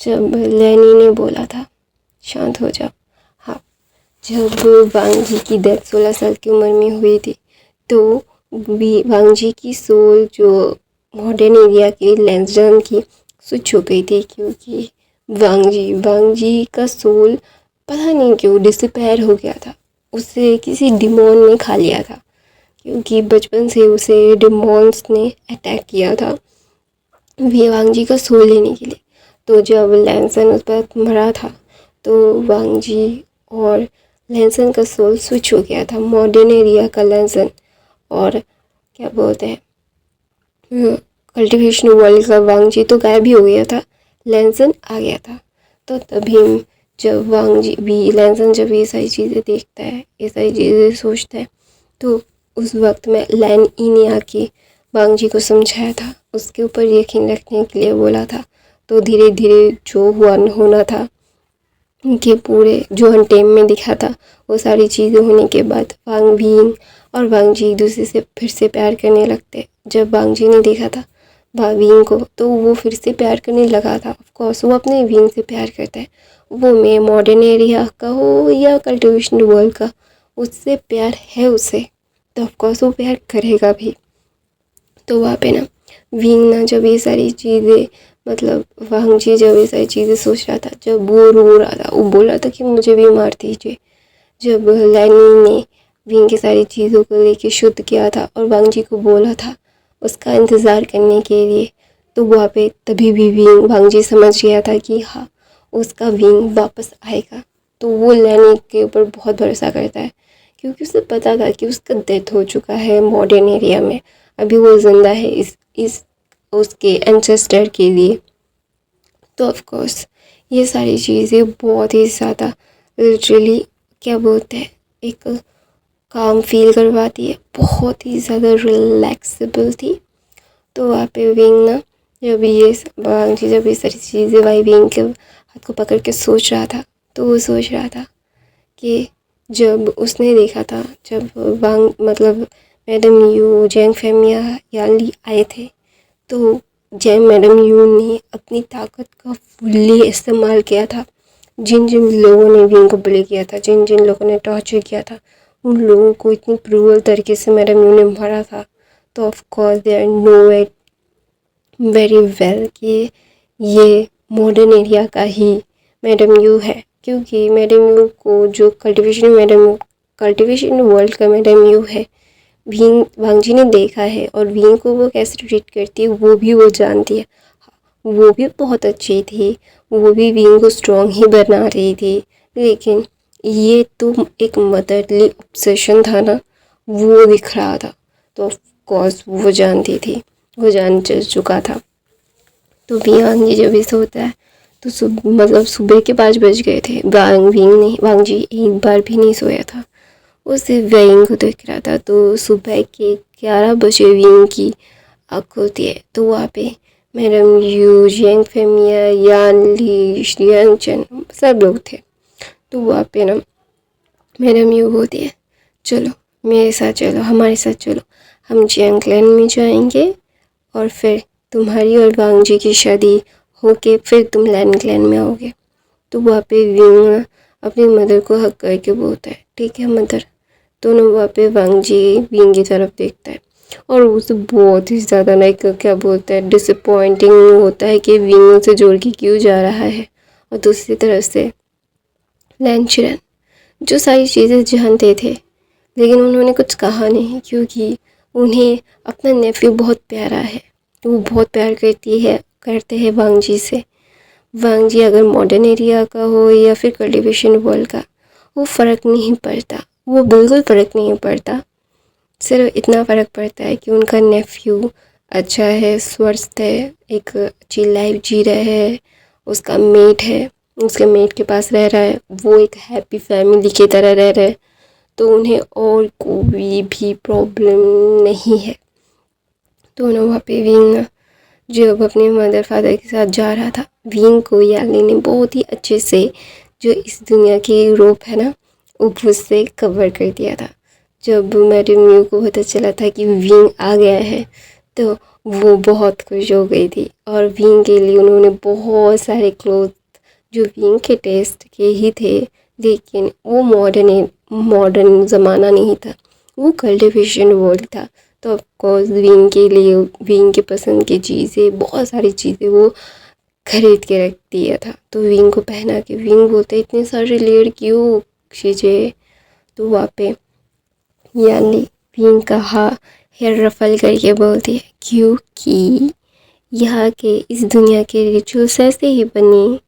जब लेनी ने बोला था शांत हो जाओ। हाँ, जब वांगजी की डेथ 16 साल की उम्र में हुई थी तो वांगजी की सोल जो मॉडर्न एरिया के लेंजन की स्विच हो गई थी, क्योंकि वांगजी का सोल पता नहीं क्यों डिसअपीयर हो गया था, उसे किसी डिमोन ने खा लिया था, क्योंकि बचपन से उसे डिमोन्स ने अटैक किया था वांगजी का सोल लेने के लिए। तो जब लेंसन उस पर मरा था तो वांगजी और लेंसन का सोल स्विच हो गया था, मॉडर्न एरिया का लेंसन और क्या बोलते हैं कल्टिवेशन वर्ल्ड का वांगजी तो गायब ही हो गया था, लेंसन आ गया था। तो तभी जब वांगजी भी लेंसन जब ये सारी चीज़ें देखता है, ये सारी चीज़ें सोचता है, तो उस वक्त में लैन ई ने आके वांगजी को समझाया था, उसके ऊपर यकीन रखने के लिए बोला था। तो धीरे धीरे जो हुआ होना था उनके पूरे जो अंटेम में दिखा था वो सारी चीज़ें होने के बाद वांग और वांगजी एक दूसरे से फिर से प्यार करने लगते। जब वांगजी ने देखा था विंग को तो वो फिर से प्यार करने लगा था। ऑफ कोर्स वो अपने विंग से प्यार करता है, वो मैं मॉडर्न एरिया का हो या कल्टिवेशन वर्ल्ड का, उससे प्यार है उसे, तो ऑफ कोर्स वो प्यार करेगा भी। तो वहाँ पे ना विंग ना जब ये सारी चीज़ें मतलब वांगजी जब ये सारी चीज़ें सोच रहा था, जब वो रो रहा था, वो बोल रहा था कि मुझे भी मार दीजिए, जब लैनी ने विंग की सारी चीज़ों को लेके शुद्ध किया था और वांगजी को बोला था उसका इंतज़ार करने के लिए, तो वहाँ पे तभी भी विंग वांगजी समझ गया था कि हाँ उसका विंग वापस आएगा। तो वो लैनी के ऊपर बहुत भरोसा करता है, क्योंकि उसे पता था कि उसका डेथ हो चुका है मॉडर्न एरिया में, अभी वो ज़िंदा है इस उसके एंसेस्टर के लिए। तो ऑफ कोर्स ये सारी चीज़ें बहुत ही ज़्यादा लिटरली क्या बोलते हैं एक काम फील करवाती है, बहुत ही ज़्यादा रिलैक्सेबल थी। तो वहाँ पे विंग ना जब ये वांगजी जब ये सारी चीज़ें भाई विंग के हाथ को पकड़ के सोच रहा था, तो वो सोच रहा था कि जब उसने देखा था जब वांग मतलब मैडम यू जैंग फेमिया याली आए थे, तो जैंग मैडम यू ने अपनी ताकत का फुल्ली इस्तेमाल किया था। जिन जिन लोगों ने विंग को बुली किया था, जिन जिन लोगों ने टॉर्चर किया था, उन लोगों को इतनी क्रूअल तरीके से मैडम यू ने मारा था। तो of course they are know it very well कि ये मॉडर्न एरिया का ही मैडम यू है, क्योंकि मैडम यू को जो कल्टिवेशन वर्ल्ड का मैडम यू है वांगजी ने देखा है, और विंग को वो कैसे ट्रीट करती है वो भी वो जानती है। वो भी बहुत अच्छी थी, वो भी विंग को स्ट्रॉन्ग ही बना रही थी, लेकिन ये तो एक मदरली ऑब्सेशन था ना, वो दिख रहा था। तो ऑफ कोर्स वो जानती थी, वो जान चुका था। तो वांगजी जब भी सोता है तो मतलब सुबह के 5 बज गए थे। वांगजी एक बार भी नहीं सोया था, वो सिर्फ विंग को देख रहा था। तो सुबह के 11 बजे विंग की आँख खुलती है, तो वहाँ पे मैडम यू जैंग फेमिया यान ली शियांग चन सब लोग थे। तो वहाँ पे ना मैडम यू बोलती है, चलो मेरे साथ चलो, हमारे साथ चलो, हम जियांग क्लैन में जाएंगे और फिर तुम्हारी और वांगजी की शादी होके फिर तुम लैन क्लैन में आओगे। तो वहाँ पे विंग अपनी मदर को हक करके बोलता है, ठीक है मदर। दोनों वहाँ पे वांगजी विंग की तरफ देखता है, और उसे बहुत ही ज़्यादा लाइक क्या बोलता है डिसअपॉइंटिंग होता है कि विंग से जोड़ के क्यों जा रहा है। और दूसरी तरफ से लैंचरन जो सारी चीज़ें जानते थे, लेकिन उन्होंने कुछ कहा नहीं, क्योंकि उन्हें अपना नेफ्यू बहुत प्यारा है। वो बहुत प्यार करते हैं वांगजी से। वांगजी अगर मॉडर्न एरिया का हो या फिर कल्टिवेशन वर्ल्ड का, वो फ़र्क नहीं पड़ता, वो बिल्कुल फ़र्क नहीं पड़ता। सिर्फ इतना फ़र्क पड़ता है कि उनका नेफ्यू अच्छा है, स्वस्थ है, एक अच्छी लाइफ जी रहा है, उसका मेट है, उसके मेट के पास रह रहा है, वो एक हैप्पी फैमिली की तरह रह रहा है। तो उन्हें और कोई भी प्रॉब्लम नहीं है। दोनों वहाँ पे विंग जब अपने मदर फादर के साथ जा रहा था, विंग को याली ने बहुत ही अच्छे से जो इस दुनिया के रूप है ना, उससे कवर कर दिया था। जब मैडम यू को पता चला था कि विंग आ गया है, तो वो बहुत खुश हो गई थी, और विंग के लिए उन्होंने बहुत सारे क्लोथ जो विंग के टेस्ट के ही थे, लेकिन वो मॉडर्न ज़माना नहीं था, वो कल्टिवेशन वर्ल्ड था। तो ऑफकोर्स विंग के लिए विंग के पसंद की चीज़ें, बहुत सारी चीज़ें वो खरीद के रख दिया था। तो विंग को पहना के विंग बोलते इतने सारे लेयर क्यों खींचे। तो वहाँ पे यानी विंग का हेयर रफल करके बोलती है, क्योंकि यहाँ के इस दुनिया के रिचुअल्स ऐसे ही बने।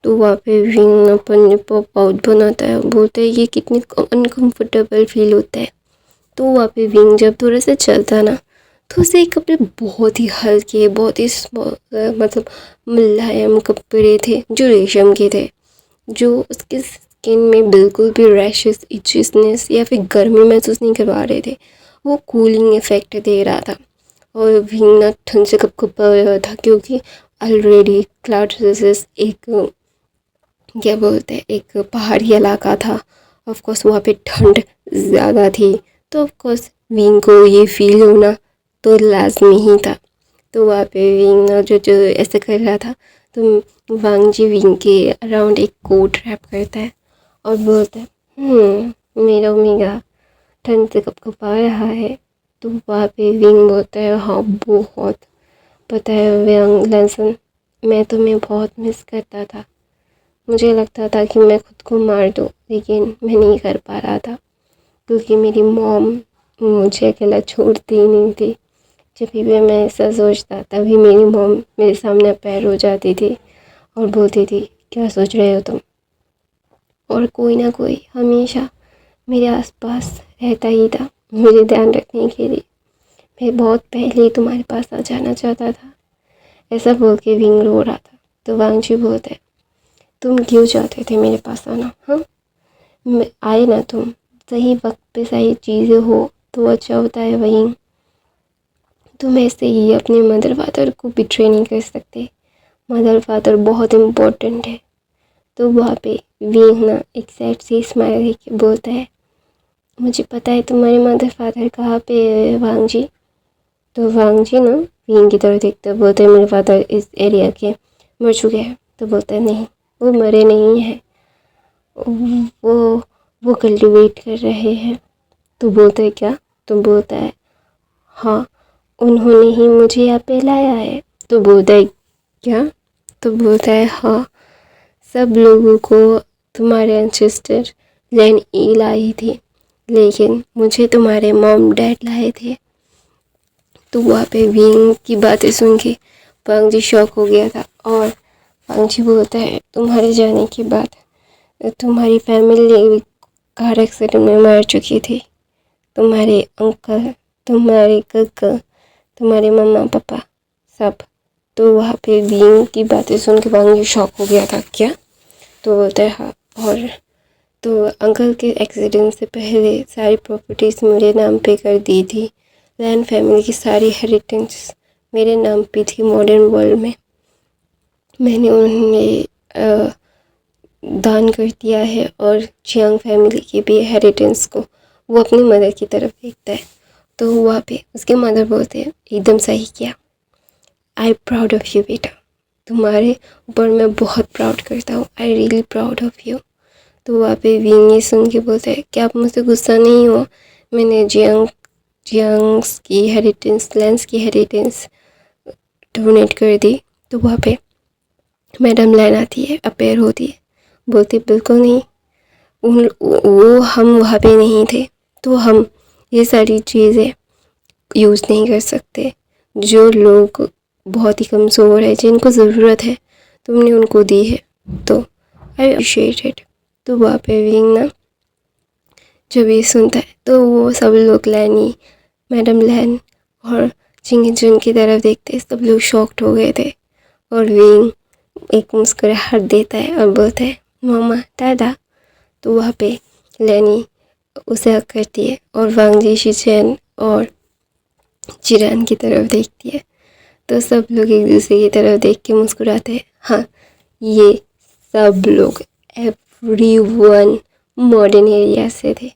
तो वहाँ पे विंग अपन पॉप आउट बनाता है, बोलता है ये कितनी अनकंफर्टेबल फील होता है। तो वहाँ पे विंग जब थोड़ा सा चलता ना, तो उसे कपड़े बहुत ही हल्के, बहुत ही मतलब मुलायम कपड़े थे जो रेशम के थे, जो उसके स्किन में बिल्कुल भी रैशेस, इचिसनेस या फिर गर्मी महसूस नहीं करवा रहे थे। वो कूलिंग इफेक्ट दे रहा था, और विंग ना ठंड से कपकपा रहा था, क्योंकि ऑलरेडी क्लाउड एक क्या बोलते हैं एक पहाड़ी इलाका था। ऑफकोर्स वहाँ पे ठंड ज़्यादा थी, तो ऑफकोर्स विंग को ये फील होना तो लाजमी ही था। तो वहाँ पे विंग जो जो ऐसे कर रहा था, तो वांगजी विंग के अराउंड एक कोट रैप करता है और बोलता है मेरा ओमेगा ठंड से कपकपा रहा है। तो वहाँ पे विंग बोलता है, हाँ बहुत, पता है विंग लैंसन, मैं तुम्हें बहुत मिस करता था। मुझे लगता था कि मैं खुद को मार दूँ, लेकिन मैं नहीं कर पा रहा था, क्योंकि मेरी मॉम मुझे अकेला छोड़ती ही नहीं थी। जब भी मैं ऐसा सोचता तभी मेरी मॉम मेरे सामने पैर हो जाती थी और बोलती थी, क्या सोच रहे हो तुम। और कोई ना कोई हमेशा मेरे आसपास रहता ही था मुझे ध्यान रखने के लिए। मैं बहुत पहले ही तुम्हारे पास आ जाना चाहता था। ऐसा बोल के विंग रो रहा था। तो वांगजी बोलते, तुम क्यों चाहते थे मेरे पास आना। हाँ, मैं आए ना तुम, सही वक्त पे सही चीज़ें हो तो अच्छा होता है। वहीं तुम ऐसे ही अपने मदर फादर को बिट्रे नहीं कर सकते। मदर फादर बहुत इम्पोर्टेंट है। तो वहाँ पे विंग ना एक साइड से स्माइल लेके बोलता है, मुझे पता है तुम्हारे मदर फादर कहाँ पे है वांग जी। तो वांग जी ना विंग की तरफ देखते हुए बोलते हैं, मेरे फादर इस एरिया के मर चुके हैं। तो बोलता है नहीं, वो मरे नहीं हैं, वो वो कल्टिवेट कर रहे हैं। तो बोलता है क्या? तो बोलता है हाँ, उन्होंने ही मुझे यहाँ पे लाया है। तो बोलता है क्या? तो बोलता है हाँ, सब लोगों को तुम्हारे एंसेस्टर लैन ई लाई थी, लेकिन मुझे तुम्हारे मॉम डैड लाए थे। तो वहाँ पे विंग की बातें सुन के वांग जी शॉक हो गया था। और वांग जी बोलता है, तुम्हारे जाने के बाद तुम्हारी फैमिली कार एक्सीडेंट में मर चुकी थी। तुम्हारे अंकल, तुम्हारे काका, तुम्हारे मम्मा पापा सब। तो वहाँ पे विंग की बातें सुन के वांग जी शॉक हो गया था। क्या? तो बोलता है हाँ, और तो अंकल के एक्सीडेंट से पहले सारी प्रॉपर्टीज़ मेरे नाम पे कर दी थी। लैन फैमिली की सारी हेरिटेंस मेरे नाम पे थी। मॉडर्न वर्ल्ड में मैंने उन्हें दान कर दिया है। और चियांग फैमिली की भी हेरिटेंस को वो अपनी मदर की तरफ देखता है। तो वहाँ पे उसके मदर बोलते हैं, एकदम सही किया, आई प्राउड ऑफ यू बेटा, तुम्हारे ऊपर मैं बहुत प्राउड करता हूँ, I really proud of you. तो वहाँ पे विंग ये सुन के बोलता है, क्या आप मुझसे गुस्सा नहीं हो? मैंने जियांग्स की हेरिटेंस, लैंस की हेरिटेंस डोनेट कर दी। तो वहाँ पे मैडम लैन आती है, अपेयर होती है, बोलती बिल्कुल नहीं, वो हम वहाँ पे नहीं थे, तो हम ये सारी चीज़ें यूज़ नहीं कर सकते। जो लोग बहुत ही कमज़ोर है, जिनको ज़रूरत है, तुमने उनको दी है, तो आई अप्रिशिएट इट। तो वहाँ पे विंग ना जब ये सुनता है तो वो सब लोग लैनी, मैडम लैन और चिंग की तरफ देखते, सब लोग शॉक्ड हो गए थे। और विंग एक मुस्कुराहट देता है और बोलता है, मामा दादा। तो वहाँ पे लैनी उसे हक करती है और वांग जी, शिचेन और चिरान की तरफ देखती है। तो सब लोग एक दूसरे की तरफ देख के मुस्कुराते हैं। हाँ, ये सब लोग एवरीवन मॉडर्न एरिया से थे।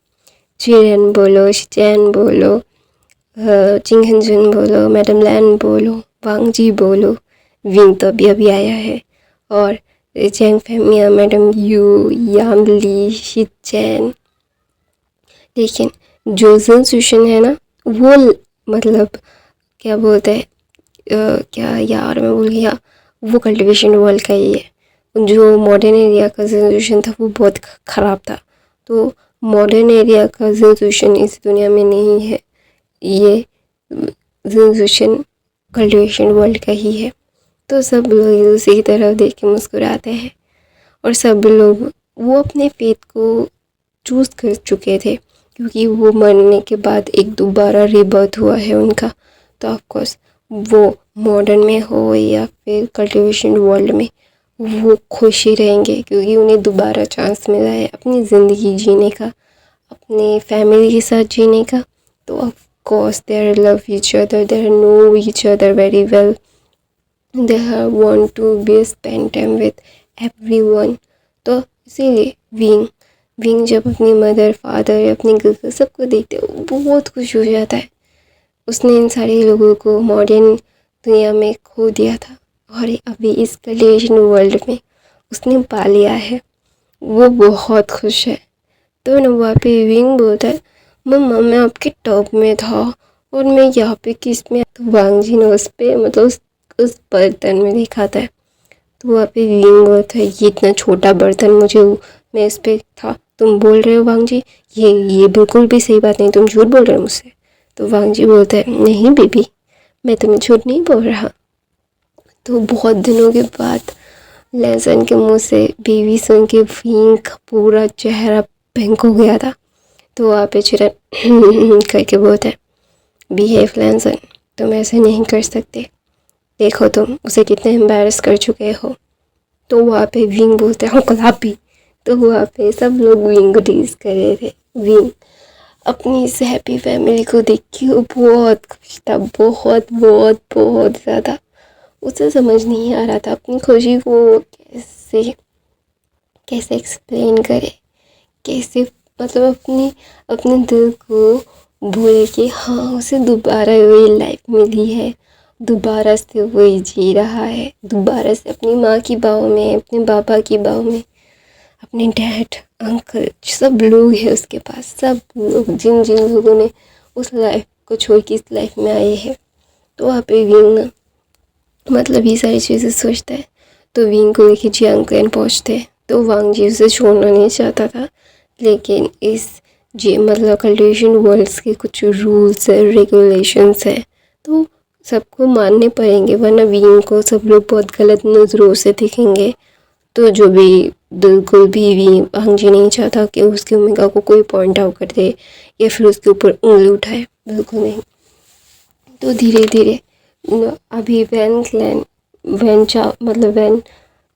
चिरन बोलो, शिचैन बोलो, चिंगहनजुन बोलो, मैडम लैन बोलो, वांग जी बोलो, विंग तो अभी आया है, और चैंग फैमिया, मैडम यू, यामली, शिचैन। लेकिन जो जिन सुशन है ना, वो मतलब क्या बोलते हैं, क्या यार मैं भूल गया, वो कल्टिवेशन वर्ल्ड का ही है। जो मॉडर्न एरिया का जनरेशन था वो बहुत ख़राब था। तो मॉडर्न एरिया का जनरेशन इस दुनिया में नहीं है, ये जनरेशन कल्टिवेशन वर्ल्ड का ही है। तो सब लोग उसी की तरफ देख के मुस्कुराते हैं। और सब लोग वो अपने फेथ को चूज़ कर चुके थे, क्योंकि वो मरने के बाद एक दोबारा रीबर्थ हुआ है उनका। तो ऑफकोर्स वो मॉडर्न में हो या फिर कल्टिवेशन वर्ल्ड में, वो खुश ही रहेंगे, क्योंकि उन्हें दोबारा चांस मिला है अपनी ज़िंदगी जीने का, अपने फैमिली के साथ जीने का। तो of course they love each other, they know each other very well, they want to be spend time with everyone. तो इसीलिए विंग जब अपनी मदर, फादर, अपनी गर्ल सबको देखते हैं वो बहुत खुश हो जाता है। उसने इन सारे लोगों को मॉडर्न दुनिया में खो दिया था और अभी इस कल्टिवेशन वर्ल्ड में उसने पा लिया है। वो बहुत खुश है। तो ना वहाँ पे विंग बोलता है, मम्मा मैं आपके टॉप में था और मैं यहाँ पे किस में? तो वांग जी ने उस पर मतलब उस बर्तन में देखा था। तो वहाँ पे विंग बोलता है, ये इतना छोटा बर्तन मुझे, मैं इस पर था, तुम बोल रहे हो वांग जी, ये बिल्कुल भी सही बात नहीं, तुम झूठ बोल रहे हो मुझसे। तो वांग जी बोलता है, नहीं बेबी, मैं तुम्हें झूठ नहीं बोल रहा। तो बहुत दिनों के बाद लहसन के मुंह से बेबी सुन के विंग का पूरा चेहरा पिंक हो गया था। तो वहाँ पे चिरन करके बोलता है, बिहेव लहसन, तुम ऐसे नहीं कर सकते, देखो तुम उसे कितने एम्बैरस कर चुके हो। तो वहाँ पे विंग बोलते हैं, अंकल आप भी। तो वहाँ पे सब लोग विंग को टीज कर रहे थे, विंग अपनी इस हैप्पी फैमिली को देख के वो बहुत खुश था, बहुत बहुत बहुत ज़्यादा। उसे समझ नहीं आ रहा था अपनी खुशी को कैसे कैसे एक्सप्लेन करे, कैसे मतलब अपने दिल को बोले कि हाँ उसे दोबारा वही लाइफ मिली है, दोबारा से वही जी रहा है, दोबारा से अपनी माँ की बाहों में, अपने पापा की बाहों में, अपने डैड अंकल सब लोग हैं उसके पास, सब लोग जिन जिन लोगों ने उस लाइफ को छोड़ के इस लाइफ में आए हैं। तो वहाँ पे विंग ना मतलब ये सारी चीज़ें सोचता है। तो विंग को लेके जियांग क्लैन पहुँचते हैं। तो वांग जी उसे छोड़ना नहीं चाहता था, लेकिन इस जी मतलब कल्टिवेशन वर्ल्ड्स के कुछ रूल्स है, रेगुलेशंस है, तो सबको मानने पड़ेंगे, वरना विंग को सब लोग बहुत गलत नज़रों से देखेंगे। तो जो भी बिल्कुल भी वांग जी नहीं चाहता कि उसके ओमेगा को कोई पॉइंट आउट कर दे या फिर उसके ऊपर उंगली उठाए, बिल्कुल नहीं। तो धीरे धीरे अभी वैन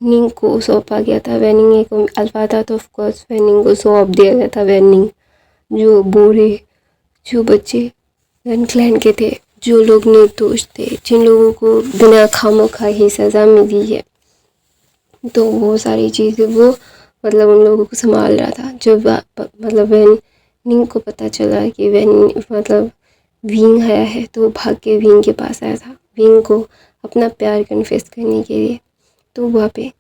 निंग को सौंपा गया था। वैनिंग एक अल्फा था, तो ऑफकोर्स वैनिंग को सौंप दिया गया था। वैनिंग जो बच्चे वैन क्लैन के थे, जो लोग निर्दोष थे, जिन लोगों को बिना खामोखा ही सज़ा मिली है, तो वो सारी चीज़ें वो मतलब उन लोगों को संभाल रहा था। जब मतलब वैनिंग को पता चला कि विंग आया है, तो वो भाग के विंग के पास आया था, विंग को अपना प्यार कन्फेस करने के लिए। तो वहाँ पे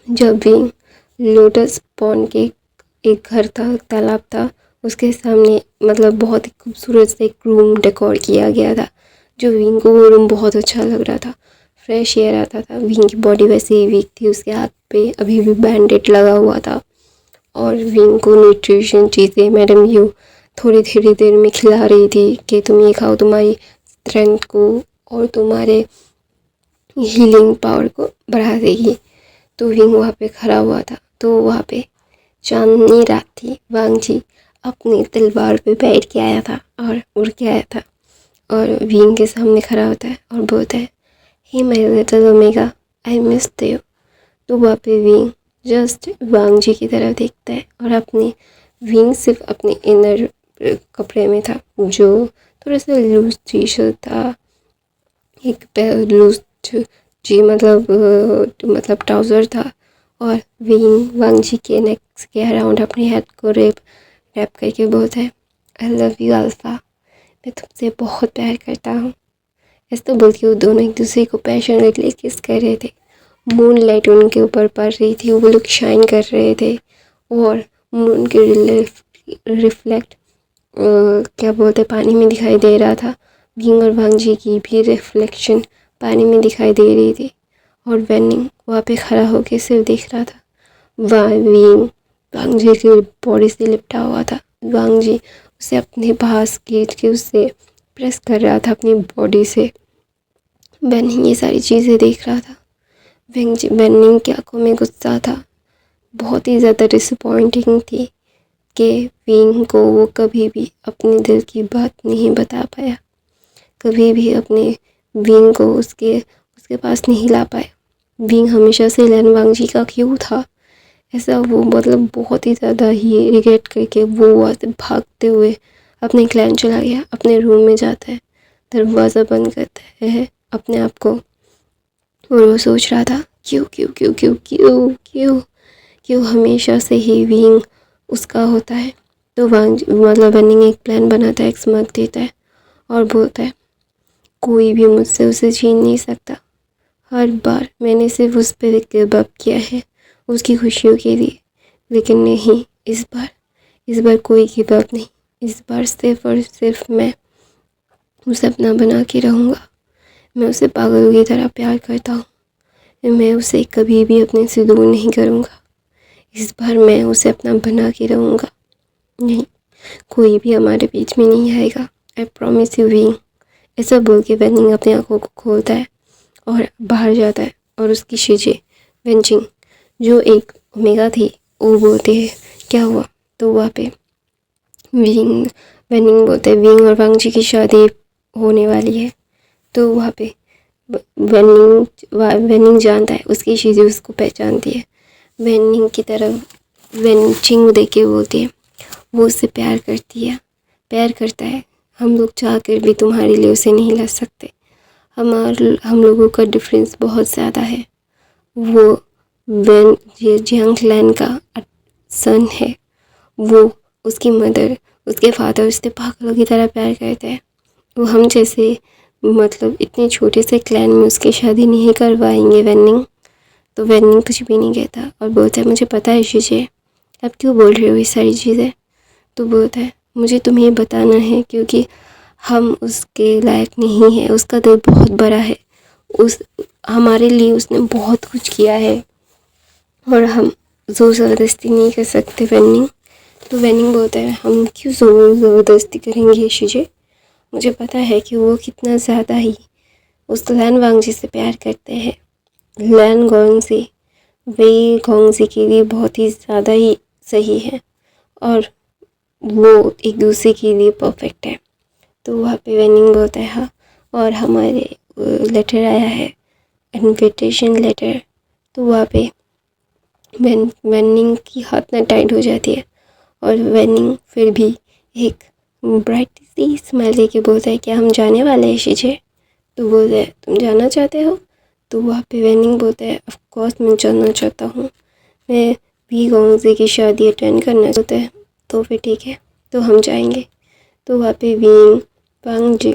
जब विंग लोटस पॉन्ड के एक घर था, तालाब था, उसके सामने मतलब बहुत ही खूबसूरत से एक रूम डेकोर किया गया था, जो विंग को वो रूम बहुत अच्छा लग रहा था। फ्रेश एयर आता था, विंग की बॉडी वैसे ही वीक थी, उसके हाथ पे अभी भी बैंडेड लगा हुआ था, और विंग को न्यूट्रिशन चीज़ें मैडम यू थोड़ी थोड़ी देर में खिला रही थी कि तुम ये खाओ, तुम्हारी स्ट्रेंथ को और तुम्हारे हीलिंग पावर को बढ़ा देगी। तो विंग वहाँ पे खड़ा हुआ था। तो वहाँ पे चांदनी रात थी। वांग जी अपनी तलवार पे बैठ के आया था और उड़ के आया था, और विंग के सामने खड़ा होता है और बोलता है, hey my little omega, I missed you. तो वहाँ पे विंग जस्ट वांग जी की तरफ देखता है, और अपनी विंग सिर्फ अपने इनर कपड़े में था, जो थोड़ा सा लूज टी शर्ट था, एक लूज जी मतलब ट्राउज़र था, और विंग वांग जी के नेक के अराउंड अपने हेड को रैप करके बोलता है, आई लव यू अल्फ़ा, मैं तुमसे बहुत प्यार करता हूँ। ऐसा तो बोल के वो दोनों एक दूसरे को पैशनेटली किस कर रहे थे। मून लाइट उनके ऊपर पड़ रही थी, वो लोग शाइन कर रहे थे, और मून के रिफ्लेक्ट क्या बोलते पानी में दिखाई दे रहा था। विंग और वांग जी की भी रिफ्लेक्शन पानी में दिखाई दे रही थी, और वैनिंग वहाँ पे खड़ा होकर सिर्फ देख रहा था। विंग वांग जी की बॉडी से लिपटा हुआ था। वांग जी उसे अपने पास खींच के उससे प्रेस कर रहा था अपनी बॉडी से। वैनिंग ये सारी चीज़ें देख रहा था। वैनिंग की आंखों में गुस्सा था, बहुत ही ज़्यादा डिसअपॉइंटिंग थी कि विंग को वो कभी भी अपने दिल की बात नहीं बता पाया, कभी भी अपने विंग को उसके पास नहीं ला पाया। विंग हमेशा से लैन वांग जी का क्यों था ऐसा, वो मतलब बहुत ही ज़्यादा ही रिग्रेट करके वो वहाँ से भागते हुए अपने क्लैन चला गया, अपने रूम में जाता है, दरवाज़ा बंद करता है अपने आप को, और वो सोच रहा था क्यों क्यों क्यों क्यों क्यों क्यों क्यों हमेशा से ही विंग उसका होता है। तो वैनिंग एक प्लान बनाता है, एक स्मग देता है और बोलता है, कोई भी मुझसे उसे छीन नहीं सकता। हर बार मैंने सिर्फ उस पर गिव अप किया है उसकी खुशियों के लिए, लेकिन नहीं, इस बार कोई गिव अप नहीं। इस बार सिर्फ और सिर्फ मैं उसे अपना बना के रहूँगा। मैं उसे पागलों की तरह प्यार करता हूँ, मैं उसे कभी भी अपने से दूर नहीं करूँगा। इस बार मैं उसे अपना बना के रहूँगा, नहीं, कोई भी हमारे बीच में नहीं आएगा, आई प्रॉमिस यू विंग। ऐसा बोल के वैनिंग अपनी आंखों को खोलता है और बाहर जाता है, और उसकी शीशे वेंचिंग जो एक ओमेगा थी वो बोलते हैं क्या हुआ। तो वहाँ पे वैनिंग बोलते हैं विंग और वांग जी की शादी होने वाली है। तो वहाँ पे वैनिंग जानता है, उसकी चीज़ें उसको पहचानती है। वैनिंग की तरफ वेंचिंग देख के बोलती है, वो उससे प्यार करता है। हम लोग चाह कर भी तुम्हारे लिए उसे नहीं ला सकते। हम लोगों का डिफरेंस बहुत ज़्यादा है। वो वेन ये जियांग क्लैन का सन है, वो उसकी मदर, उसके फादर उससे पागलों की तरह प्यार करते हैं। वो हम जैसे मतलब इतने छोटे से क्लैन में उसकी शादी नहीं करवाएंगे वेनिंग। तो वेनिंग कुछ भी नहीं कहता और बोलता है मुझे पता है शीशे, आप क्यों बोल रहे हो ये सारी चीज़ें। तो बोलता है मुझे तुम्हें बताना है क्योंकि हम उसके लायक नहीं हैं। उसका दिल बहुत बड़ा है, उस हमारे लिए उसने बहुत कुछ किया है और हम ज़ोर ज़बरदस्ती नहीं कर सकते वेनिंग। तो वेनिंग बोलता है हम क्यों ज़ोर ज़बरदस्ती करेंगे शीशे, मुझे पता है कि वो कितना ज़्यादा ही उस लैन वांगजी से प्यार करते हैं। लैन गोंगजी वेई गोंगजी के लिए बहुत ही ज़्यादा ही सही है और वो एक दूसरे के लिए परफेक्ट है। तो वहाँ पे वेनिंग बोलता है हाँ, और हमारे लेटर आया है, इनविटेशन लेटर। तो वहाँ पे वेनिंग की हाथ ना टाइट हो जाती है और वेनिंग फिर भी एक ब्राइट सी स्माइल लेके बोलता है क्या हम जाने वाले हैं शीशे। तो बोलता है तुम जाना चाहते हो। तो वहाँ पे वेनिंग बोलता है ऑफ कोर्स मैं जाना चाहता हूँ, मैं वी गोंगजी की शादी अटेंड करना चाहता है। तो फिर ठीक है, तो हम जाएंगे। तो वहाँ पे विंग वांगजी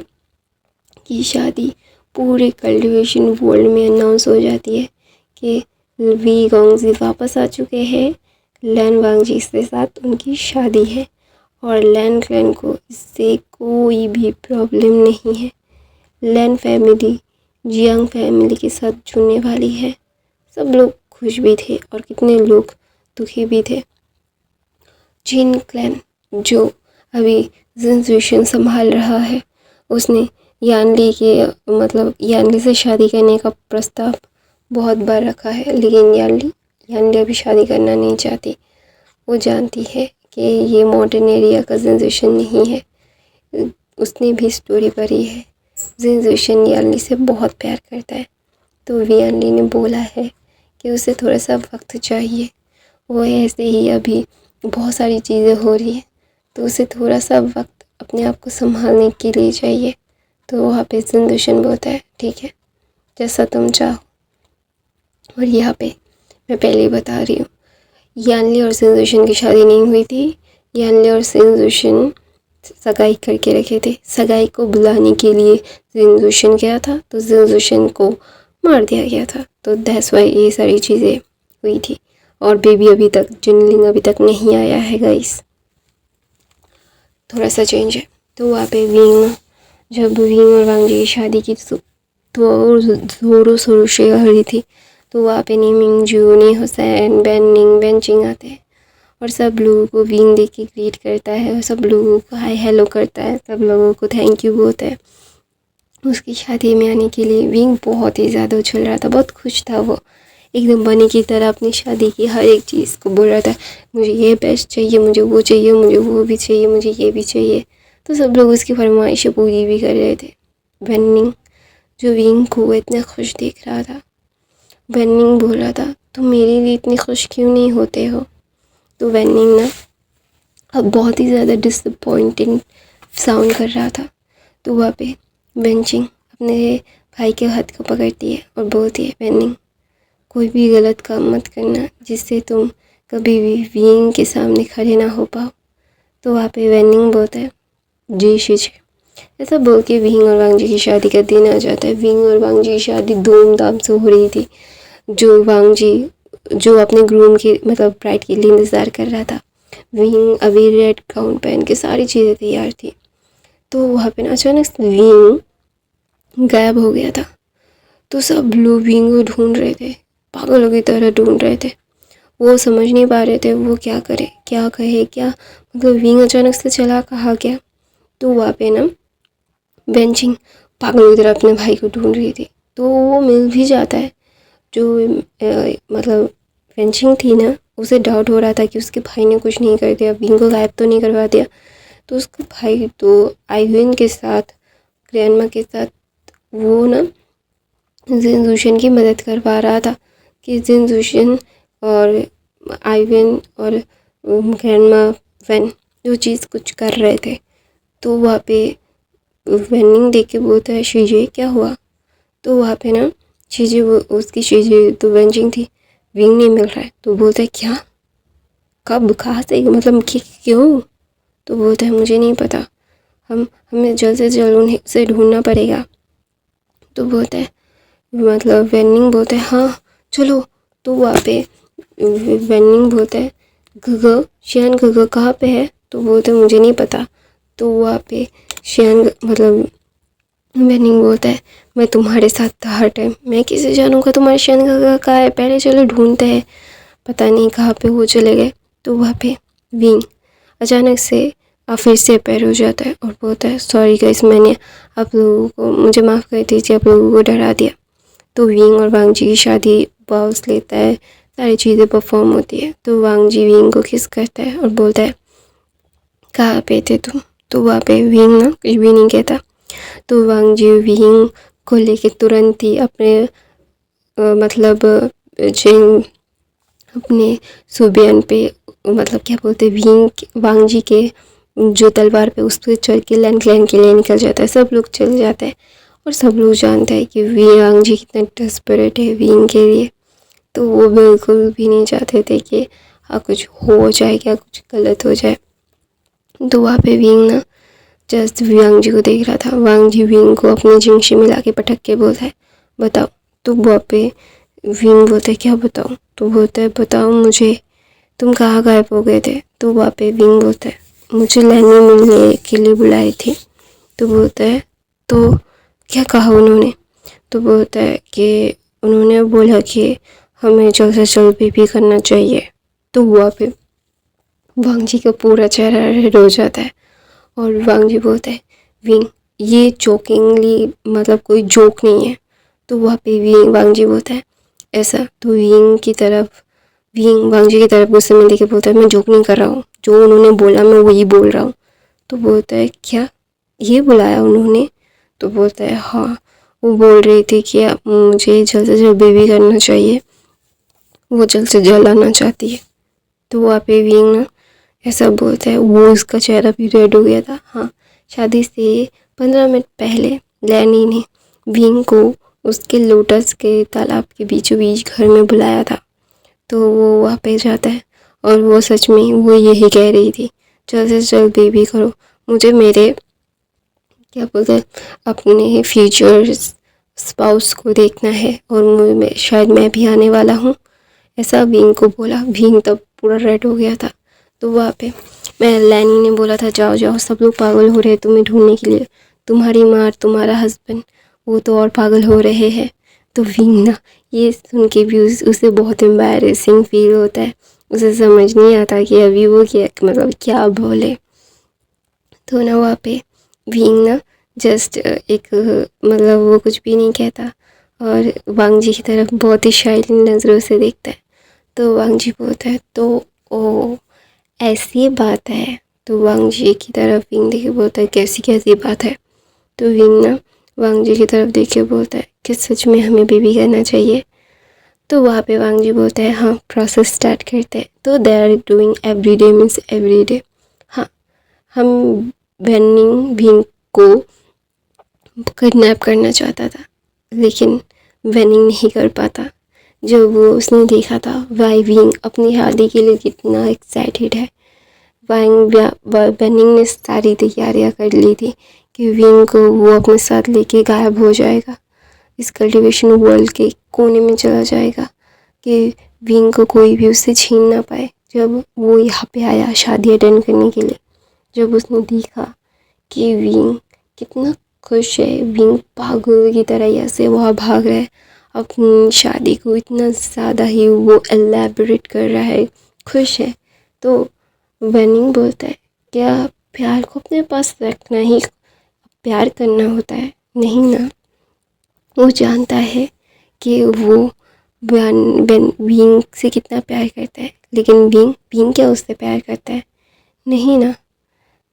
की शादी पूरे कल्टिवेशन वर्ल्ड में अनाउंस हो जाती है कि वी गोंगजी वापस आ चुके हैं, लैन वांगजी के साथ उनकी शादी है और लैन क्लैन को इससे कोई भी प्रॉब्लम नहीं है। लैन फैमिली जियांग फैमिली के साथ जुड़ने वाली है। सब लोग खुश भी थे और कितने लोग दुखी भी थे। जिन क्लैन जो अभी जिनजुएशन संभाल रहा है, उसने यानली के मतलब यानली से शादी करने का प्रस्ताव बहुत बार रखा है, लेकिन यानली अभी शादी करना नहीं चाहती। वो जानती है कि ये मॉडर्न एरिया का जिनजुएशन नहीं है। उसने भी स्टोरी पढ़ी है, जिनजुएशन यानली से बहुत प्यार करता है। तो यानली ने बोला है कि उसे थोड़ा सा वक्त चाहिए, वो ऐसे ही अभी बहुत सारी चीज़ें हो रही हैं, तो उसे थोड़ा सा वक्त अपने आप को संभालने के लिए चाहिए। तो वहाँ पे जिनजुएशन बोलता है ठीक है, जैसा तुम चाहो। और यहाँ पे मैं पहले ही बता रही हूँ, यानली और जिनजुएशन की शादी नहीं हुई थी। यानली और जिनजुएशन सगाई करके रखे थे। सगाई को बुलाने के लिए जिनजुएशन गया था, तो जिनजुएशन को मार दिया गया था। तो दैट्स वाई ये सारी चीज़ें हुई थी और बेबी अभी तक जिनलिंग अभी तक नहीं आया है गाइस, थोड़ा सा चेंज है। तो वहाँ पे जब विंग और वांगजी की शादी की तो ज़ोरों शोरों से हो रही थी। तो वहाँ पे नीमिंग जू, नी हुसैन, बेनिंग, बेंचिंग आते हैं और सब लोगों को विंग देख के ग्रीट करता है और सब लोगों को हाय हेलो करता है, सब लोगों को थैंक यू बोलता है उसकी शादी में आने के लिए। विंग बहुत ही ज़्यादा उछल रहा था, बहुत खुश था वो, एकदम बनी की तरह अपनी शादी की हर एक चीज़ को बोल रहा था मुझे ये बेस्ट चाहिए, मुझे वो चाहिए, मुझे वो भी चाहिए, मुझे ये भी चाहिए। तो सब लोग उसकी फरमाइशें पूरी भी कर रहे थे। बेनिंग जो विंग को इतना खुश देख रहा था, बेनिंग बोल रहा था तुम मेरे लिए इतने खुश क्यों नहीं होते हो। तो बेनिंग ना अब बहुत ही ज़्यादा डिसअपॉइंटिंग साउंड कर रहा था। तो वहाँ पे बेंचिंग अपने भाई के हाथ को पकड़ती है और बोलती है बेनिंग कोई भी गलत काम मत करना जिससे तुम कभी भी विंग के सामने खड़े ना हो पाओ। तो वहाँ पे बेनिंग बोलता है जी शीशे। ऐसा बोल के विंग और वांगजी की शादी का दिन आ जाता है। विंग और वांगजी की शादी धूमधाम से हो रही थी। जो वांगजी जो अपने ग्रूम के मतलब ब्राइड के लिए इंतज़ार कर रहा था, विंग अभी रेड गाउन पहन के सारी चीज़ें तैयार थी। तो वहाँ पे ना अचानक से विंग गायब हो गया था। तो सब लोग विंग को ढूंढ रहे थे, पागलों की तरह ढूंढ रहे थे। वो समझ नहीं पा रहे थे वो क्या करे, क्या कहे, क्या मतलब विंग अचानक से चला कहाँ गया। तो वहाँ पे ना बेंचिंग पागलों की तरह अपने भाई को ढूंढ रही थी। तो वो मिल भी जाता है। जो मतलब बेंचिंग थी ना, उसे डाउट हो रहा था कि उसके भाई ने कुछ नहीं कर दिया, विंग को गायब तो नहीं करवा दिया। तो उसका भाई तो आइविन के साथ, ग्रैंडमा के साथ वो ना जिनजुएशन की मदद करवा रहा था कि जिनजुएशन और आइविन और ग्रैंडमा वेन जो चीज़ कुछ कर रहे थे। तो वहाँ पे वेनिंग देख के बोलता है शीजे क्या हुआ। तो वहाँ पे ना शीजे वो उसकी शीजे तो वेंजिंग थी, विंग नहीं मिल रहा है। तो बोलता है क्या, कब, कहाँ से, मतलब क्यों। तो बोलता है मुझे नहीं पता, हमें जल्द से जल्द उन्हें से ढूंढना पड़ेगा। तो बोलता है मतलब वेनिंग बोलता है हाँ चलो। तो वहाँ पे वेनिंग बोलता है गग शियान गग कहाँ पे है। तो बोलते हैं मुझे नहीं पता। तो वहाँ पे शियान मतलब वेनिंग बोलता है मैं तुम्हारे साथ था हर टाइम, मैं कैसे जानूँगा तुम्हारे शियान गग कहाँ है, पहले चलो ढूंढते हैं। पता नहीं कहाँ पे वो चले गए। तो वहाँ पे विंग अचानक से फिर से पैर हो जाता है और बोलता है सॉरी गाइस, मैंने आप लोगों को, मुझे माफ़ कर दीजिए, आप लोगों को डरा दिया। तो विंग और वांग जी की शादी बाउस लेता है, सारी चीज़ें परफॉर्म होती है। तो वांग जी विंग को किस करता है और बोलता है कहाँ पे थे तुम। तो वहाँ पे विंग ना कुछ भी नहीं कहता। तो वांग जी विंग को लेके तुरंत ही अपने मतलब जिन अपने सुबियन पे मतलब क्या बोलते विंग वांग जी के जो तलवार पे उस पर चढ़ के लैंड क्लैन के लिए निकल जाता है। सब लोग चल जाते हैं और सब लोग जानते हैं कि वांग जी कितना डेस्परेट है विंग के लिए। तो वो बिल्कुल भी नहीं चाहते थे कि कुछ हो जाए, क्या कुछ गलत हो जाए। तो वहाँ पे विंग ना जस्ट वांग जी को देख रहा था। वांग जी विंग को अपने जिंग मिला के पटक के बोलता है बताओ। तो वहाँ पे विंग बोलता है क्या बताओ। तो बोलता है बताओ मुझे तुम कहाँ गायब हो गए थे। तो वहाँ पे विंग बोलता है मुझे लैनी मिलने के लिए बुलाई थी। तो बोलता है तो क्या कहा उन्होंने। तो बोलता है कि उन्होंने बोला कि हमें जल्द से जल्द बेबी करना चाहिए। तो वहाँ पे वांग जी का पूरा चेहरा रेड हो जाता है और वांग जी बोलता है विंग ये जोकिंगली मतलब कोई जोक नहीं है। तो वहाँ पे विंग वांग जी बोलता है ऐसा। तो विंग वांग जी की तरफ गुस्से में देखे बोलता है मैं जोक नहीं कर रहा हूँ, जो उन्होंने बोला मैं वही बोल रहा हूँ। तो बोलता है क्या ये बुलाया उन्होंने। तो बोलता है हाँ, वो बोल रही थी कि मुझे जल्द से जल्द बेबी करना चाहिए, वो जल्द से जल्द आना चाहती है। तो वहाँ पे विंग ना ऐसा बोलता है, वो उसका चेहरा भी रेड हो गया था। हाँ, शादी से 15 मिनट पहले लैनी ने विंग को उसके लोटस के तालाब के बीचों बीच घर में बुलाया था। तो वो वहाँ पे जाता है और वो सच में वो यही कह रही थी जल्द से जल्द बेबी करो, मुझे मेरे क्या बोलते हैं अपने फ्यूचर स्पाउस को देखना है और शायद मैं भी आने वाला हूँ, ऐसा विंग को बोला। विंग तब पूरा रेड हो गया था। तो वहाँ पे मैं लैनी ने बोला था जाओ जाओ, सब लोग पागल हो रहे हैं तुम्हें ढूंढने के लिए, तुम्हारी माँ तुम्हारा हस्बैंड वो तो और पागल हो रहे हैं। तो विंग ना ये सुन के भी उसे बहुत एम्बैरेसिंग फील होता है, उसे समझ नहीं आता कि अभी वो क्या मतलब क्या बोले। तो ना वहाँ पे विंग ना जस्ट एक मतलब वो कुछ भी नहीं कहता और वांग जी की तरफ बहुत ही शाइली नज़रों से देखता है। तो वांग जी बोलता है तो ओ ऐसी बात है। तो वांग जी की तरफ विंग देख के बोलता है कैसी कैसी बात है। तो विंग ना वांग जी की तरफ देख के बोलता है कि सच में हमें बेबी करना चाहिए। तो वहाँ पे वांग जी बोलता है हाँ प्रोसेस स्टार्ट करते हैं। तो they are doing every day means every day. हाँ, हम वेनिंग विंग को किडनैप करना चाहता था लेकिन वेनिंग नहीं कर पाता। जब वो उसने देखा था वाई विंग अपनी शादी के लिए कितना एक्साइटेड है, वेनिंग ने सारी तैयारियां कर ली थी कि विंग को वो अपने साथ लेके गायब हो जाएगा, इस कल्टीवेशन वर्ल्ड के कोने में चला जाएगा कि विंग को कोई भी उससे छीन ना पाए। जब वो यहाँ पे आया शादी अटेंड करने के लिए, जब उसने देखा कि विंग कितना खुश है, विंग पागल की तरह यहाँ से वहाँ भाग रहा है, अपनी शादी को इतना ज़्यादा ही वो एलैबोरेट कर रहा है, खुश है। तो वेनिंग बोलता है क्या प्यार को अपने पास रखना ही प्यार करना होता है, नहीं ना। वो जानता है कि वो विंग से कितना प्यार करता है लेकिन विंग क्या उससे प्यार करता है, नहीं ना।